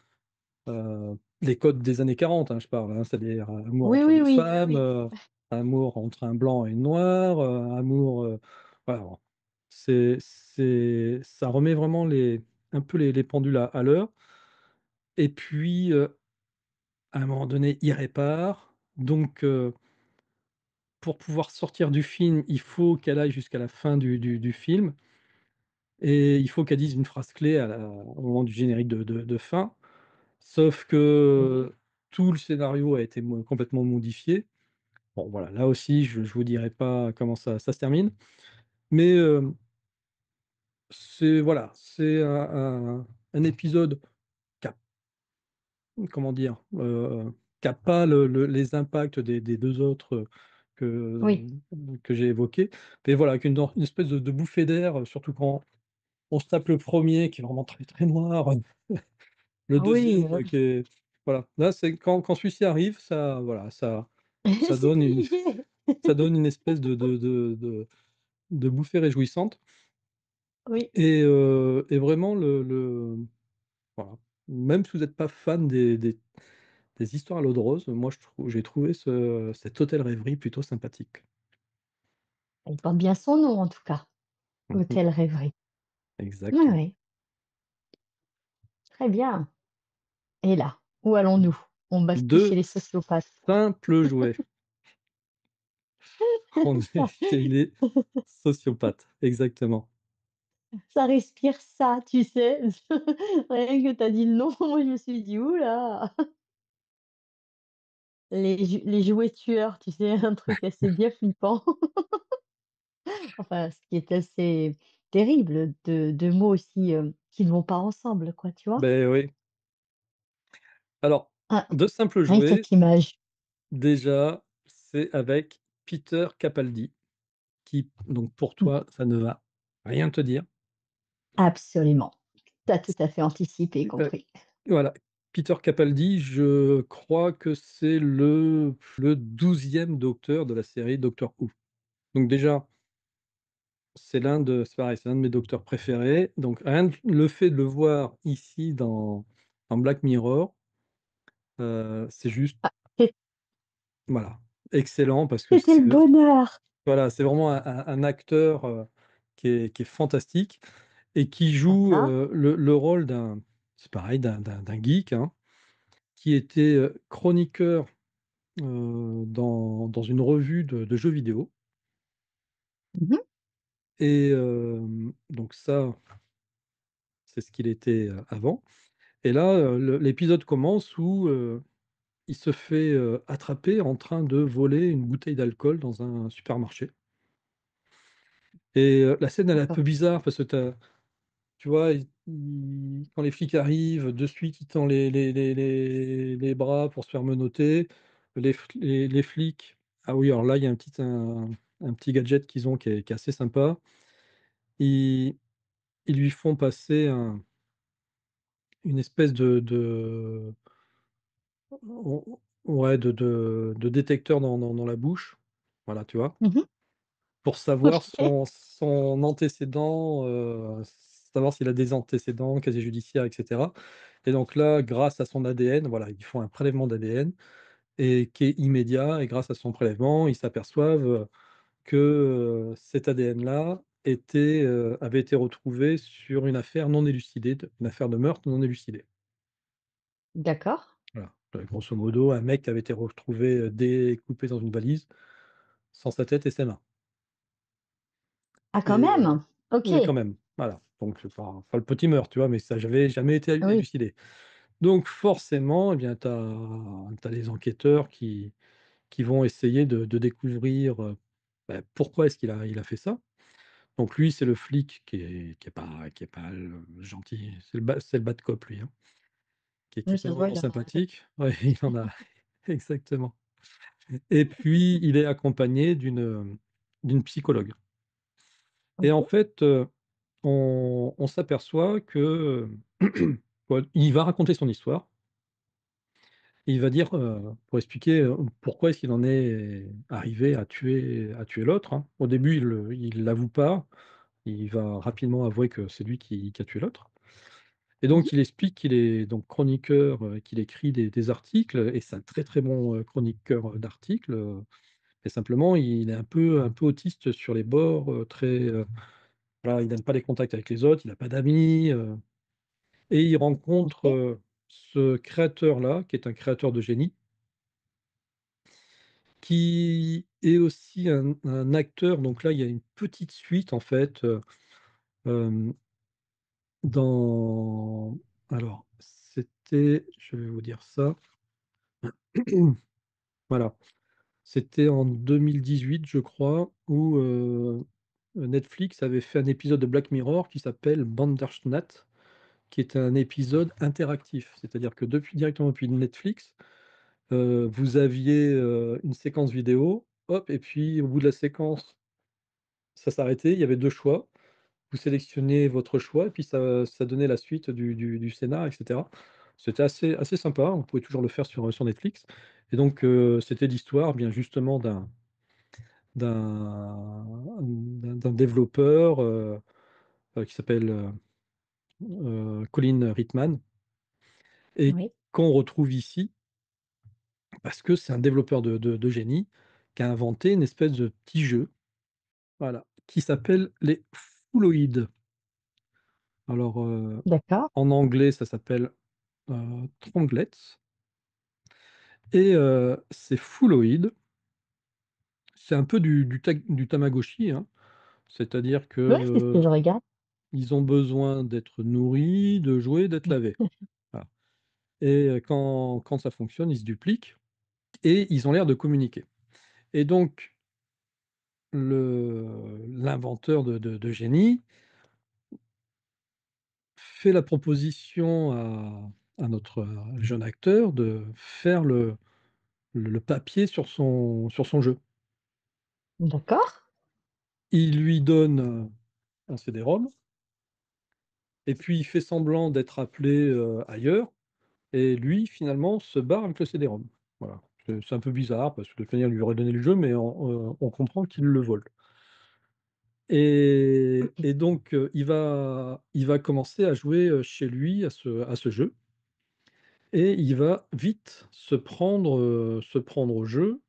les codes des années 40, hein, je parle, hein, c'est-à-dire amour Oui, entre oui, 2 oui, femmes, oui. amour entre un blanc et une noire, amour, voilà, bon, ça remet vraiment un peu les pendules à l'heure et puis, à un moment donné, il répare donc pour pouvoir sortir du film, il faut qu'elle aille jusqu'à la fin du film et il faut qu'elle dise une phrase clé au moment du générique de fin. Sauf Oui. que tout le scénario a été complètement modifié. Bon voilà, là aussi je vous dirai pas comment ça se termine, mais, c'est voilà, c'est un épisode qui a comment dire? Qui a pas les impacts des 2 autres, que Oui. que j'ai évoqués, mais voilà, avec une espèce de bouffée d'air, surtout quand on se tape le premier qui est vraiment très, très noir, le Ah oui, deuxième qui est voilà. Là, c'est quand celui-ci arrive, ça voilà, ça c'est donne une plié. ça donne une espèce de bouffée réjouissante Oui, et vraiment voilà, même si vous êtes pas fan des histoires à l'eau de rose, moi j'ai trouvé cet hôtel rêverie plutôt sympathique. il porte bien son nom en tout cas, Mmh mh. Hôtel Rêverie. Oui, Exactement. oui, très bien. Et là, où allons-nous? On bascule chez De les sociopathes. simples jouets. On est Ça chez les sociopathes, exactement. ça respire ça, tu sais? Rien que tu as dit le nom, moi je me suis dit: «Ouh là!» Les jouets tueurs, tu sais? Un truc assez bien flippant. Enfin, ce qui est assez terrible de mots aussi, qui ne vont pas ensemble quoi, tu vois? Beh, oui. Alors, Ah, de simples rien que jouets, cette image. déjà, c'est avec Peter Capaldi qui donc pour Mmh, toi, ça ne va rien te dire. absolument. Tu as tout à fait anticipé, Heu, compris. voilà, Peter Capaldi, je crois que c'est le 12e docteur de la série Doctor Who. Donc déjà, c'est pareil, c'est l'un de mes docteurs préférés. Donc rien que le fait de le voir ici dans Black Mirror, c'est juste, Ah, voilà, excellent parce que c'était le bonheur! voilà, c'est vraiment un acteur, qui est fantastique et qui joue, D'accord. le rôle c'est pareil, d'un geek, hein, qui était, chroniqueur, dans une revue de jeux vidéo Mmh mh. et donc ça, c'est ce qu'il était, avant et là, l'épisode commence où, il se fait, attraper en train de voler une bouteille d'alcool dans un supermarché et la scène elle est un D'accord. peu bizarre parce que tu vois, quand les flics arrivent, de suite, il tend les bras pour se faire menotter. Les flics ah oui, alors là, il y a un petit gadget qu'ils ont qui est assez sympa. Ils ils lui font passer une espèce de o ouais, de détecteur dans la bouche, voilà, tu vois? Mmh. Pour savoir OK, son antécédent, savoir s'il a des antécédents, casier judiciaire et cetera et donc là, grâce à son ADN, voilà, ils font un prélèvement d'ADN et qui est immédiat et grâce à son prélèvement, ils s'aperçoivent, que, cet ADN-là avait été retrouvé sur une affaire non élucidée, une affaire de meurtre non élucidée. d'accord. Voilà, grosso modo, un mec avait été retrouvé, découpé dans une valise, sans sa tête et ses mains Ah quand et même? OK. oui, quand même, voilà, donc c'est pas le petit meurtre, tu vois? Mais ça j'avait jamais été Oui, élucidé. Donc forcément, eh bien, tu as les enquêteurs qui vont essayer de découvrir, bah, pourquoi est-ce qu'il a fait ça? Donc lui, c'est le flic qui est pas le gentil, c'est le bad cop lui, hein, qui oui, est pas ça se voit, vraiment il en a un peu. sympathique. Ouais, il en a exactement et puis il est accompagné d'une psychologue et en OK. fait, on s'aperçoit que, ouais, il va raconter son histoire. Il va dire, pour expliquer, pourquoi est-ce qu'il en est arrivé à tuer l'autre, hein. Au début, il l'avoue pas, il va rapidement avouer que c'est lui qui a tué l'autre. Et Mmh mh. donc il explique qu'il est donc chroniqueur, qu'il écrit des articles et c'est un très, très bon, chroniqueur, d'articles, et simplement il est un peu autiste sur les bords, très, voilà, il n'aime pas les contacts avec les autres, il n'a pas d'amis, et il rencontre, OK, ce créateur-là, qui est un créateur de génie, qui est aussi un acteur. Donc là, il y a une petite suite en fait, hem, dans alors je vais vous dire ça. Voilà. C'était en 2018, je crois, où, Netflix avait fait un épisode de Black Mirror qui s'appelle Bandersnatch, qui est un épisode interactif. C'est-à-dire que directement depuis Netflix, vous aviez, une séquence vidéo, hop et puis au bout de la séquence, ça s'arrêtait, il y avait 2 choix. Vous sélectionnez votre choix et puis ça donnait la suite du scénar et cetera. C'était assez sympa, on pouvait toujours le faire sur Netflix et donc c'était l'histoire bien justement d'un développeur, qui s'appelle, Colin Ritman et oui, qu'on retrouve ici parce que c'est un développeur de génie qui a inventé une espèce de petit jeu, voilà, qui s'appelle les Fouloïdes. Alors, d'accord, en anglais, ça s'appelle, Tronglets et ces Fouloïdes, c'est un peu du Tamagotchi, hein. C'est-à-dire que, ouais, c'est ce que je regarde. ils ont besoin d'être nourris, de jouer, d'être lavés. Voilà. Et quand ça fonctionne, ils se dupliquent et ils ont l'air de communiquer. Et donc l'inventeur de génie fait la proposition à notre, jeune acteur de faire le papier sur son jeu. D'accord. Il lui donne, un CD-ROM et puis il fait semblant d'être appelé, ailleurs et lui finalement se barre avec le CD-ROM. Voilà. C'est un peu bizarre parce que de toute manière, il lui aurait donné le jeu mais on comprend qu'il le vole. Et donc, il va commencer à jouer, chez lui à ce jeu et il va vite se prendre au jeu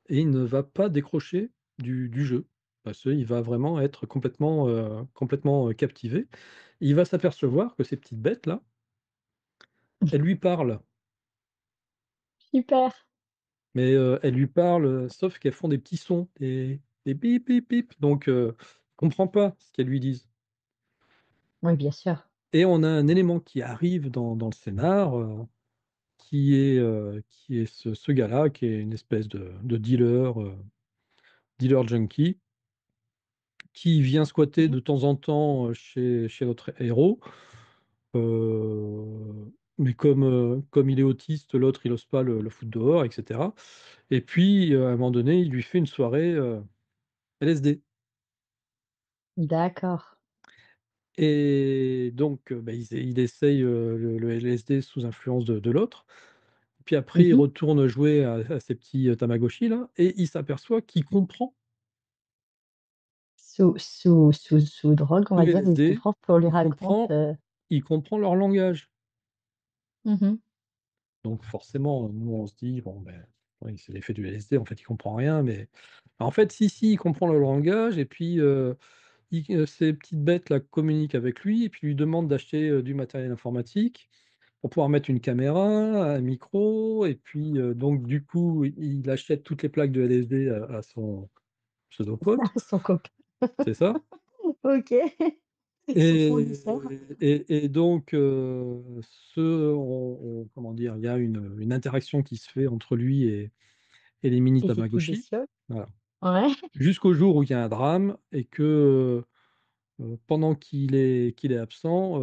et il ne va pas décrocher du jeu. Parce qu'il va vraiment être complètement, captivé. Il va s'apercevoir que ces petites bêtes-là, elles lui parlent, Super. mais, elles lui parlent, sauf qu'elles font des petits sons, des bip bip bip, donc, il comprend pas ce qu'elles lui disent. Oui, bien sûr. Et on a un élément qui arrive dans le scénar, qui est ce gars-là, qui est une espèce de dealer, dealer junkie, qui vient squatter Mmh. de temps en temps, chez notre héros. Heu mais comme il est autiste, l'autre, il ose pas le foutre dehors et cetera et puis, à un moment donné, il lui fait une soirée, LSD D'accord. et donc, bah, il essaye, le LSD sous influence de l'autre. Puis après, il Mmh. retourne jouer à ses petits, Tamagotchi là et il s'aperçoit qu'il comprend Sous drogue, on sous va dire, il LSD, comprend qu'on lui il raconte, comprend il comprend leur langage. mmh. Donc forcément, nous on se dit: «Bon ben, oui, c'est l'effet du LSD, en fait, il comprend rien», mais en fait si, il comprend le langage et puis, ces petites bêtes là communiquent avec lui et puis lui demandent d'acheter, du matériel informatique pour pouvoir mettre une caméra, un micro et puis, donc du coup, il achète toutes les plaques de LSD à son pseudo-pote, Son copain. c'est ça? OK. Son Et fournisseur donc comment dire? Il y a une interaction qui se fait entre lui et les mini et ses petites Tamagotchi, bestioles. voilà. Ouais. Jusqu'au jour où il y a un drame et que, pendant qu'il est absent,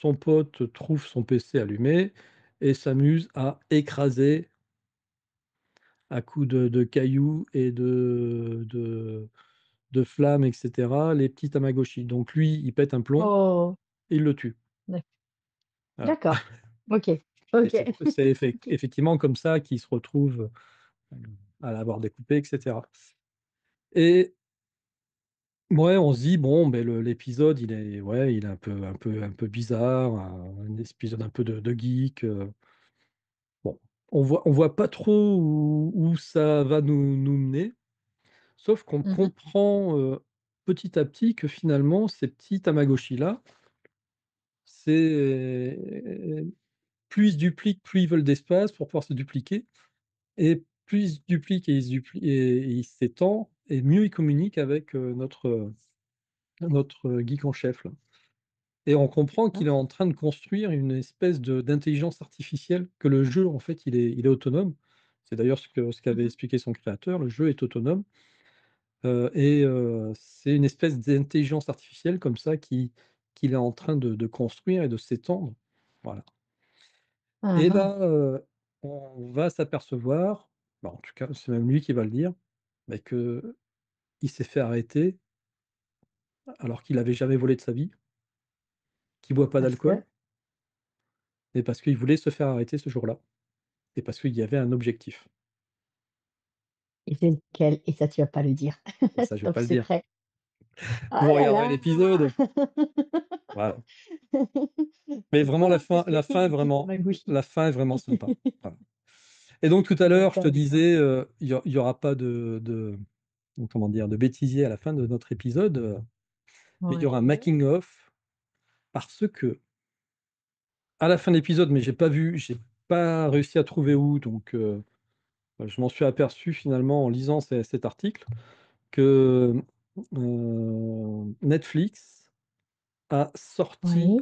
son pote trouve son PC allumé et s'amuse à écraser à coups de cailloux et de flammes et cetera, les petits Tamagotchi. Donc lui, il pète un plomb Oh! et il le tue. D'ac Voilà d'accord. OK. et OK. c'est OK. effectivement comme ça qu'il se retrouve, à l'avoir découpé et cetera et ouais, on se dit: «Bon, beh, l'épisode, il est un peu bizarre, un épisode un peu de geek», bon, on voit pas trop où ça va nous mener, sauf qu'on Mmh mh. comprend, petit à petit que finalement ces petits Tamagotchi-là, c'est plus ils se dupliquent, plus ils veulent d'espace pour pouvoir se dupliquer et plus ils se dupliquent et ils s'étendent et mieux ils communiquent avec, notre geek en chef là. Et on comprend qu'il Hein? est en train de construire une espèce d'intelligence artificielle, que le jeu, en fait, il est autonome. C'est d'ailleurs ce Mmh qu'avait mh. expliqué son créateur, le jeu est autonome, et c'est une espèce d'intelligence artificielle comme ça qu'il est en train de construire et de s'étendre. Voilà Hein, et hein. là, on va s'apercevoir, bah, en tout cas, c'est même lui qui va le dire, bah, qu'il s'est fait arrêter alors qu'il avait jamais volé de sa vie, qu'il boit pas Parce d'alcool que et parce qu'il voulait se faire arrêter ce jour-là. Et parce qu'il y avait un objectif. et c'est lequel? Et ça, tu vas pas le dire. Et ça, je vais Top pas le dire. secret. Oh Vous là regarderez là! l'épisode, voilà. Mais vraiment Pourquoi respecter les petits Tamagotchi? la fin est vraiment sympa. Voilà. Et donc tout à l'heure, je te D'accord, d'accord. disais, il y aura pas comment dire? De bêtisier à la fin de notre épisode, mais il y aura un Ouais. making of parce que à la fin de l'épisode, mais j'ai pas réussi à trouver où, donc je m'en suis aperçu finalement en lisant cet article que, Netflix a sorti Oui,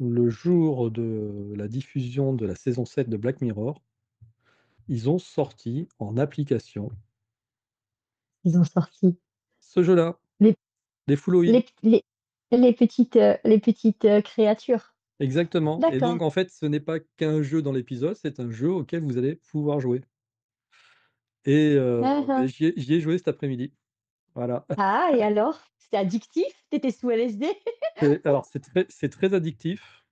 le jour de la diffusion de la saison 7 de Black Mirror, ils ont sorti en application ils ont sorti ce jeu-là, les les Fulloïdes. les p les petites, créatures. Exactement et D'accord. donc en fait, ce n'est pas qu'un jeu dans l'épisode, c'est un jeu auquel vous allez pouvoir jouer et Hein, beh, hein. j'y ai joué cet après-midi. Voilà. Ah et alors? C'était addictif? Tu étais sous LSD? C'est très addictif.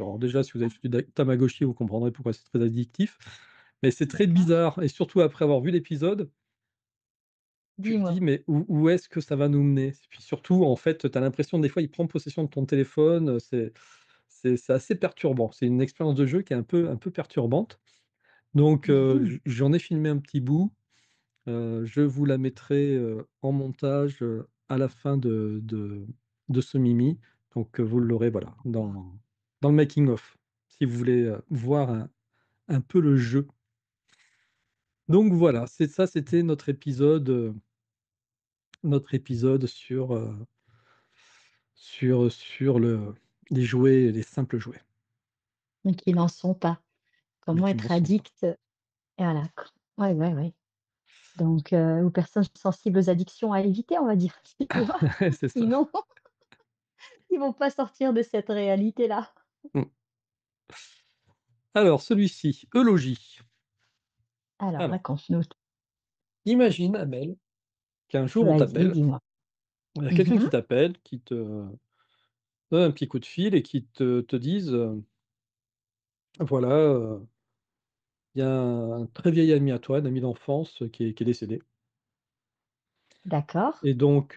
Alors déjà, si vous avez fait du Tamagotchi, vous comprendrez pourquoi c'est très addictif, mais c'est très D'accord. bizarre et surtout après avoir vu l'épisode, tu te Dis-moi. dis: «Mais où est-ce que ça va nous mener?» Et puis surtout, en fait, tu as l'impression des fois, il prend possession de ton téléphone, c'est assez perturbant. C'est une expérience de jeu qui est un peu perturbante. Donc Mmh mh. j'en ai filmé un petit bout, je vous la mettrai, en montage, à la fin de ce mimi. Donc vous l'aurez, voilà, dans le making of, si vous voulez, voir un peu le jeu. Donc voilà, c'était notre épisode sur les jouets, les simples jouets, Mais qui n'en sont pas. mais Comment qui n'en être sont pas. addict, et voilà. Ouais, ouais, ouais. Donc aux personnes sensibles aux addictions à éviter, on va dire, tu vois? C'est ça. Sinon, ils vont pas sortir de cette réalité-là. Mmh. Alors celui-ci, eulogie. Alors Alors, raconte-nous. imagine Amel, qu'un jour on Vas-y, t'appelle, dis-moi. il y a quelqu'un qui Mmh. t'appelle, qui te donne un petit coup de fil et qui te dise, voilà, il y a un très vieil ami à toi, un ami d'enfance, qui est décédé D'accord. et donc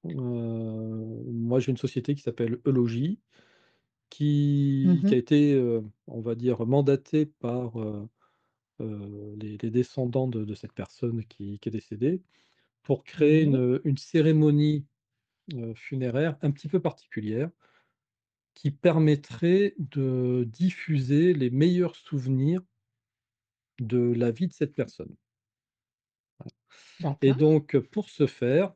moi j'ai une société qui s'appelle Eulogie, qui Mmh. a été, on va dire mandatée par, les descendants de cette personne qui est décédée, pour créer Oui, une cérémonie, funéraire un petit peu particulière, qui permettrait de diffuser les meilleurs souvenirs de la vie de cette personne. Et d'accord. donc, pour ce faire,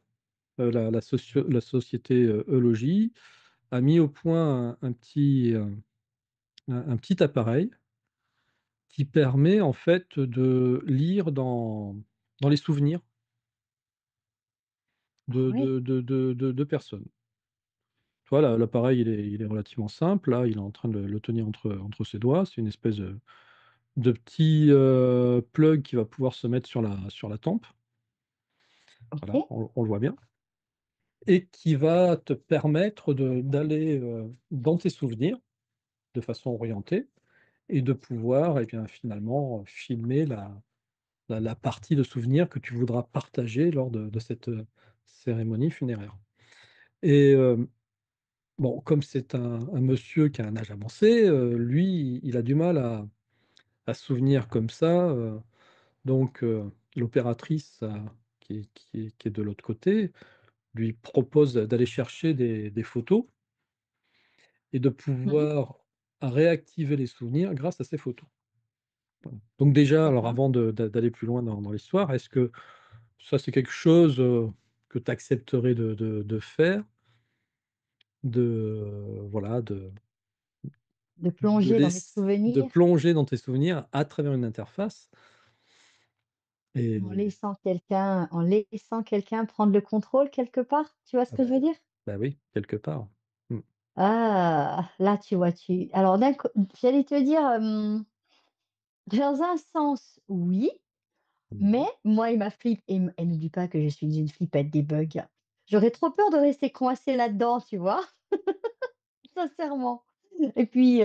la société, Eulogie a mis au point un petit appareil qui permet en fait de lire dans les souvenirs Ah ouais, de personnes. Tu vois, l'appareil, il est relativement simple, là, il est en train de le tenir entre ses doigts. C'est une espèce, de petit, plug qui va pouvoir se mettre sur la tempe. Voilà, OK. on le voit bien et qui va te permettre d'aller, dans tes souvenirs de façon orientée et de pouvoir et bien, finalement, filmer la partie de souvenir que tu voudras partager lors de cette, cérémonie funéraire et bon, comme c'est un monsieur qui a un âge avancé, lui, il a du mal à se souvenir comme ça, donc l'opératrice, qui est de l'autre côté, lui propose d'aller chercher des photos et de Mmh. pouvoir réactiver les souvenirs grâce à ces photos. Voilà. Donc déjà, alors D'accord. avant d'aller plus loin dans l'histoire, est-ce que ça, c'est quelque chose, que tu accepterais de faire? Voilà, De de plonger dans mes laiss de souvenirs plonger dans tes souvenirs à travers une interface et en laissant quelqu'un prendre le contrôle quelque part, tu vois ce ah que je veux dire? bah oui, quelque part. Mmh. Ah, là, tu vois, alors j'allais te dire, dans un sens, oui, mais Mmh. moi et n'oublie pas que je suis une flippette des bugs. J'aurais trop peur de rester coincée là-dedans, tu vois? Sincèrement. Et puis,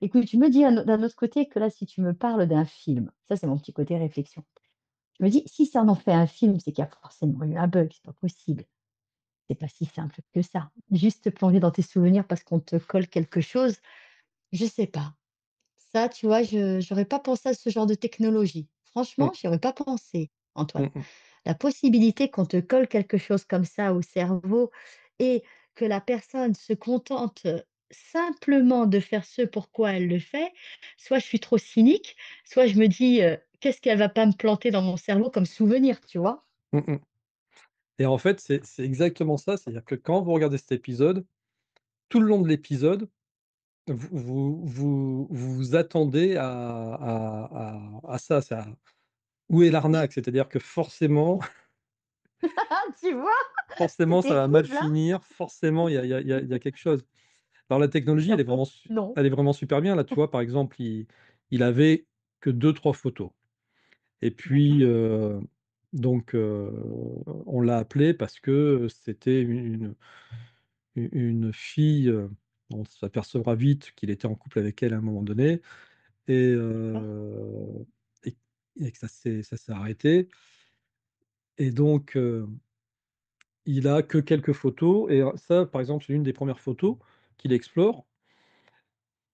écoute, je me dis d'un autre côté que là, si tu me parles d'un film, ça, c'est mon petit côté réflexion. Je me dis: «Si ça en fait un film, c'est qu'il y a forcément eu un bug, c'est pas possible. C'est pas si simple que ça». Juste te plonger dans tes souvenirs parce qu'on te colle quelque chose, je sais pas. Ça, tu vois, je j'aurais pas pensé à ce genre de technologie. Franchement, Mmh. j'y aurais pas pensé, Antoine. Mmh mh. La possibilité qu'on te colle quelque chose comme ça au cerveau et que la personne se contente, simplement de faire ce pourquoi elle le fait, soit je suis trop cynique, soit je me dis, «Qu'est-ce qu'elle va pas me planter dans mon cerveau comme souvenir?» tu vois? Mmh mh. Et en fait, c'est exactement ça, c'est-à-dire que quand vous regardez cet épisode, tout le long de l'épisode, vous vous attendez à ça, où est l'arnaque? C'est-à-dire que Ah, tu vois? C'est forcément ça va mal terrible, hein? finir, forcément il y a quelque chose. Alors la technologie, En fait, non. elle est vraiment super bien. Là, tu vois, par exemple, il avait que deux trois photos et D'accord. puis, donc, on l'a appelé parce que c'était une fille, on s'apercevra vite qu'il était en couple avec elle à un moment donné et D'accord. et et que ça s'est arrêté et donc, il a que quelques photos et ça, par exemple, c'est une des premières photos qu'il explore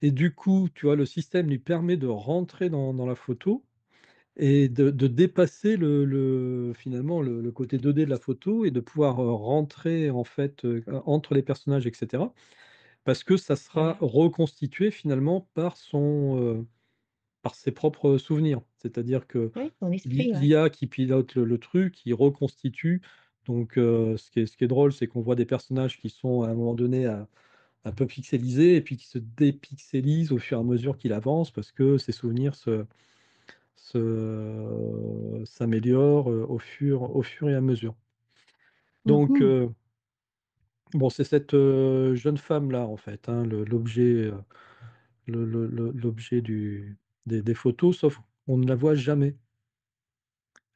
et du coup, tu vois, le système lui permet de rentrer dans la photo et de dépasser finalement le côté 2D de la photo et de pouvoir, rentrer en fait, entre les personnages et cetera. Parce que ça sera Voilà. reconstitué finalement par ses propres souvenirs. C'est-à-dire que Oui, ton esprit, ouais. l'IA qui pilote le truc, il reconstitue donc ce qui est drôle, c'est qu'on voit des personnages qui sont à un moment donné, un peu pixelisés et puis qui se dépixelisent au fur et à mesure qu'il avance parce que ses souvenirs s'améliorent, au fur et à mesure. Donc Mmh. bon, c'est cette, jeune femme-là en fait, hein, l'objet, l'objet des photos, sauf on ne la voit jamais.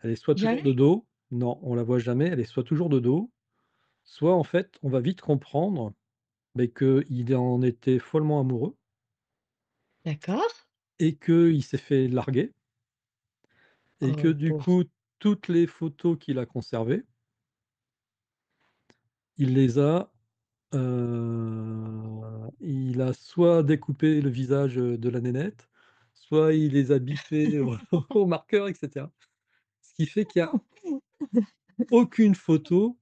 Elle est soit toujours de Jamais? dos, non, on la voit jamais, elle est soit toujours de dos, soit en fait, on va vite comprendre, beh, qu'il en était follement amoureux D'accord. et qu'il s'est fait larguer et Oh que le du pauvre. coup, toutes les photos qu'il a conservées, il les a, il a soit découpé le visage, de la nénette, soit il les a biffés au au marqueur et cetera. Ce qui fait qu'il y a aucune photo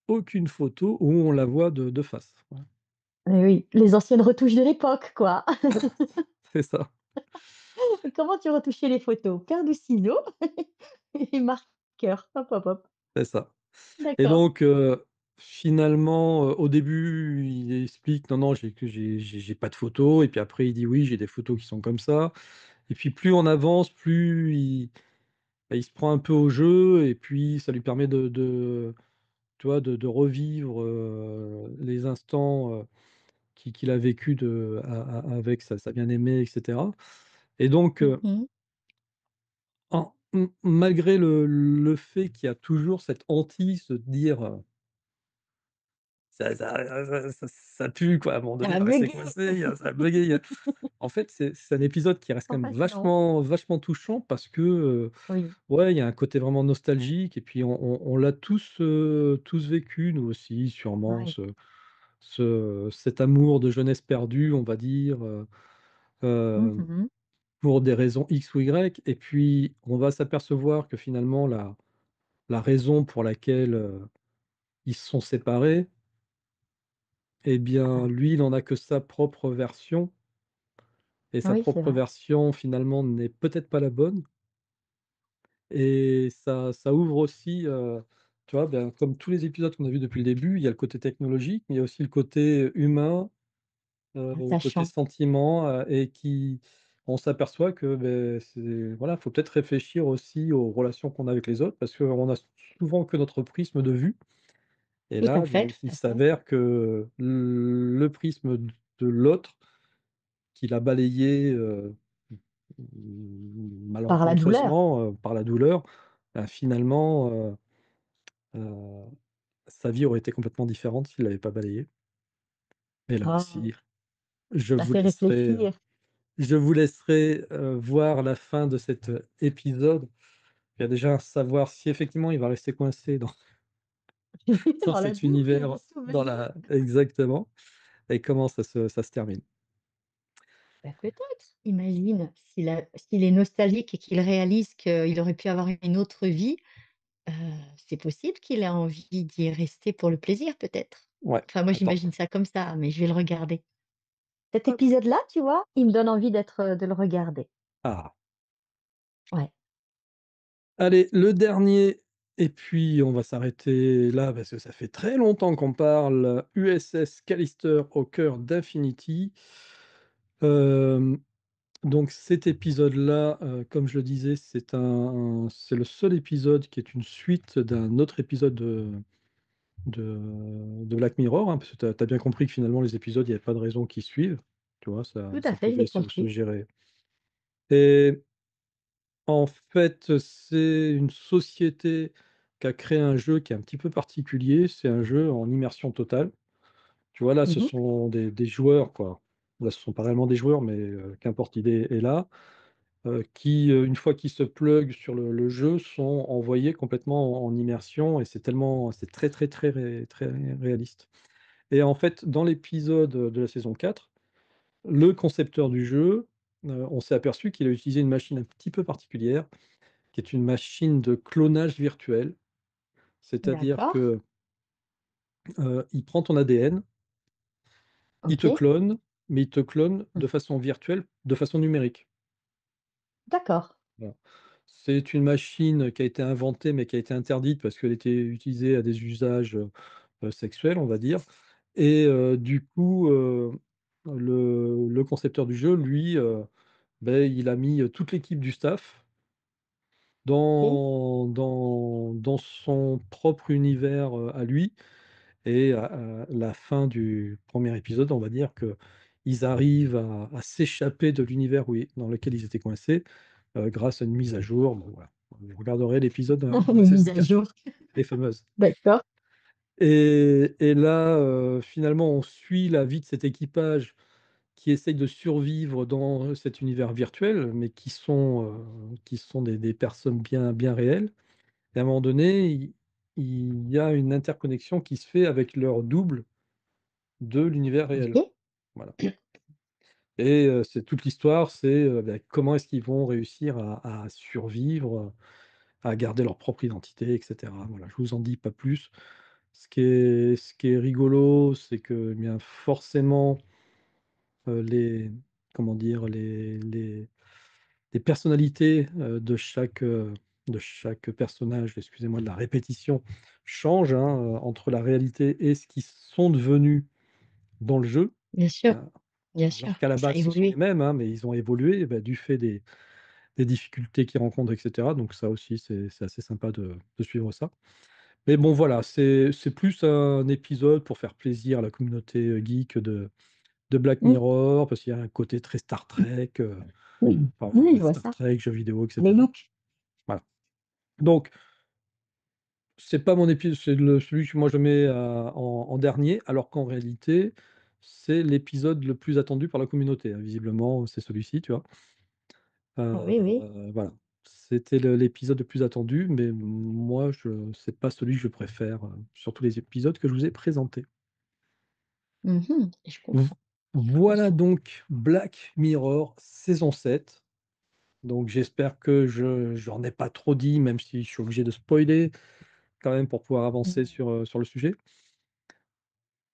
aucune photo où on la voit de face. Voilà, Eh oui, les anciennes retouches de l'époque, quoi. c'est ça, Comment tu retouchais les photos? Paire de ciseaux et marqueur. Hop, hop, hop. c'est ça. Et D'accord. donc, finalement, au début, il explique: «Non, non, j'ai pas de photos» et puis après il dit: «Oui, j'ai des photos qui sont comme ça» et puis plus on avance, plus il se prend un peu au jeu et puis ça lui permet de tu vois, de revivre, les instants, qu'il a vécu avec sa bien-aimée et cetera et donc, Mmh. malgré le fait qu'il y a toujours cette hantise de dire, ça pue quoi, à un moment Ça donné, il a va rester bugué. coincé, ça a buggé, en fait, c'est un épisode qui reste quand Pas même fascinant. vachement touchant parce que, Oui. ouais, il y a un côté vraiment nostalgique et puis on l'a tous vécu, nous aussi, sûrement, Oui. cet amour de jeunesse perdue, on va dire, hem, Mmh. pour des raisons X ou Y et puis on va s'apercevoir que finalement la raison pour laquelle, ils se sont séparés eh bien, Ah. lui, il en a que sa propre version et sa Oui, c'est propre vrai. version, finalement, n'est peut-être pas la bonne et ça ouvre aussi, tu vois, ben, comme tous les épisodes qu'on a vus depuis le début, il y a le côté technologique, mais il y a aussi le côté humain, le côté Attachant. sentiment, et qui on s'aperçoit que, beh, c'est voilà, faut peut-être réfléchir aussi aux relations qu'on a avec les autres parce qu'on a souvent que notre prisme de vue et Tout à là, fait, beh, tout il à fait. s'avère que le prisme de l'autre qu'il a balayé, Par la douleur. malencontreusement, par la douleur, bah, finalement, heu, sa vie aurait été complètement différente s'il l'avait pas balayé. Et là Oh, aussi, je ça vous fait laisserai, réfléchir. voir la fin de cet, épisode. Il y a déjà à savoir si effectivement il va rester coincé dans dans Dans la cet boucle de univers, dans souvenirs. la exactement et comment ça se termine. Bah, peut-être. Imagine s'il est nostalgique et qu'il réalise qu'il aurait pu avoir une autre vie, heu, c'est possible qu'il ait envie d'y rester pour le plaisir peut-être. Ouais, Enfin moi attends. j'imagine ça comme ça, mais je vais le regarder. Cet Hop. épisode-là, tu vois, il me donne envie de le regarder. Ah! Ouais. Allez, le dernier et puis on va s'arrêter là parce que ça fait très longtemps qu'on parle. USS Callister au cœur d'Infinity. Hem, donc cet épisode-là, comme je le disais, c'est le seul épisode qui est une suite d'un autre épisode de Black Mirror, hein, parce que tu as bien compris que finalement les épisodes, il y avait pas de raison qu'ils suivent, tu vois? Ça Tout à ça fait, je pouvait l'ai se compris. gérer et en fait, c'est une société qui a créé un jeu qui est un petit peu particulier. C'est un jeu en immersion totale. Tu vois, là, ce Mmh. sont des joueurs, quoi. Là, ce sont pas réellement des joueurs, mais qu'importe, l'idée est là, qui, une fois qu'ils se pluguent sur le jeu, sont envoyés complètement en immersion et c'est très, très, très réaliste et en fait, dans l'épisode, de la saison 4, le concepteur du jeu, on s'est aperçu qu'il a utilisé une machine un petit peu particulière qui est une machine de clonage virtuel. C'est-à-dire D'accord. que, il prend ton ADN, il te OK. clone, mais il te clone Mmh. de façon virtuelle, de façon numérique. D'accord. Voilà. C'est une machine qui a été inventée, mais qui a été interdite parce qu'elle était utilisée à des usages, sexuels, on va dire et du coup, le concepteur du jeu, lui, beh, il a mis, toute l'équipe du staff OK. dans son propre univers, à lui. Et à la fin du premier épisode, on va dire qu'il ils arrivent à s'échapper de l'univers dans lequel ils étaient coincés, grâce à une mise à jour. Bon voilà, vous regarderez l'épisode dans la Les saison mises à 4, jour. les fameuses. D'accord. Et là, finalement, on suit la vie de cet équipage qui essaye de survivre dans cet univers virtuel, mais qui sont des personnes bien réelles. Et à un moment donné, il y a une interconnexion qui se fait avec leur double de l'univers réel. OK. Voilà. Et c'est toute l'histoire, c'est, comment est-ce qu'ils vont réussir à survivre, à garder leur propre identité et cetera. Voilà, je vous en dis pas plus. Ce qui est rigolo, c'est que, eh bien, forcément, les comment dire? Les personnalités, de chaque personnage, excusez-moi de la répétition, changent, hein, entre la réalité et ce qu'ils sont devenus dans le jeu. Heu, Bien sûr, alors qu'à la ça a base, ce sont les évolué. mêmes, hein, mais ils ont évolué, bah, du fait des difficultés qu'ils rencontrent et cetera. Donc ça aussi, c'est assez sympa de suivre ça. Mais bon, voilà, c'est plus un épisode pour faire plaisir à la communauté, geek de Black Mmh. Mirror, parce qu'il y a un côté très Star Trek, Oui, enfin, oui, je ouais, vois Star ça. Trek, jeux vidéo et Les cetera. looks. Voilà. Donc c'est pas mon épisode, c'est celui que moi je mets, en dernier, alors qu'en réalité, c'est l'épisode le plus attendu par la communauté, hein. Visiblement, c'est celui-ci, tu vois? Oui, oui. Voilà. C'était l'épisode le plus attendu, mais moi c'est pas celui que je préfère, sur tous les épisodes que je vous ai présentés. Mmh. Je V comprends, bien Voilà sûr. donc Black Mirror saison 7. Donc j'espère que je j'en ai pas trop dit, même si je suis obligé de spoiler quand même pour pouvoir avancer Mmh. sur le sujet.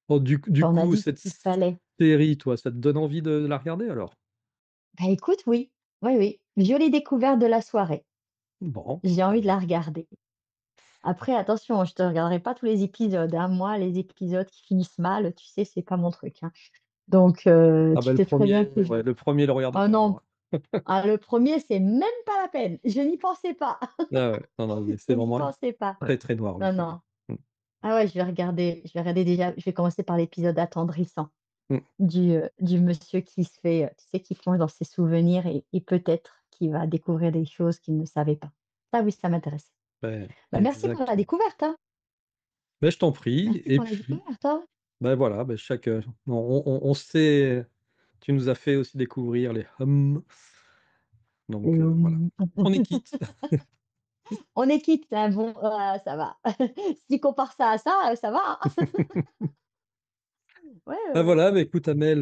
Bon du Tu en as coup, dit ce cette qu'il fallait. série, toi, ça te donne envie de la regarder alors? Bah, écoute, oui. Oui, oui. Jolie découverte de la soirée. Bon, J'ai bah, envie de la regarder. Après attention, je te regarderai pas tous les épisodes, hein. Moi, les épisodes qui finissent mal, tu sais, c'est pas mon truc, hein. Donc ah tu bah, le sais très bien premier, que je ouais, le premier le regarde oh pas non, alors, ah le premier c'est même pas la peine, je n'y pensais pas, ah ouais, non, non, mais je c'est n'y vraiment pensais pas. très, très noir le Non, premier. non. Mmh. Ah ouais, je vais regarder déjà je vais commencer par l'épisode attendrissant Mmh. du monsieur qui se fait, tu sais, qui plonge dans ses souvenirs et peut-être qu'il va découvrir des choses qu'il ne savait pas. Ça oui, ça m'intéresse. Beh, Bah, merci pour la exactement. découverte, hein. Beh, je t'en prie Merci et pour la puis, découverte, hein. bah, voilà, bah, on sait tu nous as fait aussi découvrir les Hum, donc voilà. On est quitte. On est quitte, hein, bon, ça va. Si tu compares ça à ça, ça va, hein. Ouais, ouais, Bah, ouais. voilà, bah, écoute Amel,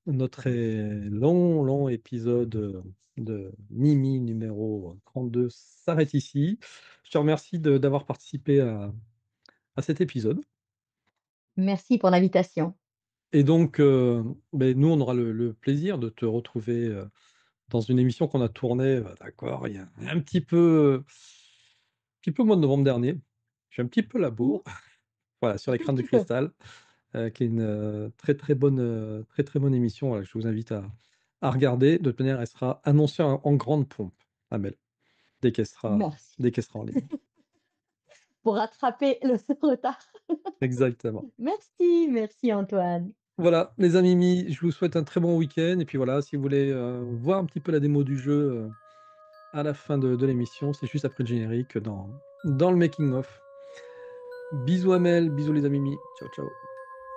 notre long épisode, de Mimi numéro 32 s'arrête ici. Je te remercie d'avoir participé à cet épisode Merci pour l'invitation. et donc beh, nous, on aura le plaisir de te retrouver, dans une émission qu'on a tournée, d'accord, il y a un petit peu au mois de novembre dernier. J'ai un petit peu la Mmh. bourre, voilà, sur Un les tout Crânes de petit peu. cristal. Qui est une, très, très bonne émission, voilà, je vous invite à regarder. De toute manière, elle sera annoncée en grande pompe, Amel, dès qu'elle sera Merci. dès qu'elle sera en ligne. Pour rattraper le retard. Exactement. Merci, merci Antoine. Voilà, les amis, je vous souhaite un très bon week-end et puis voilà, si vous voulez, voir un petit peu la démo du jeu, à la fin de l'émission, c'est juste après le générique dans le making of. Bisous Amel, bisous les amis. Ciao, ciao.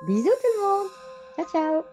Bisous tout le monde. Ciao, ciao.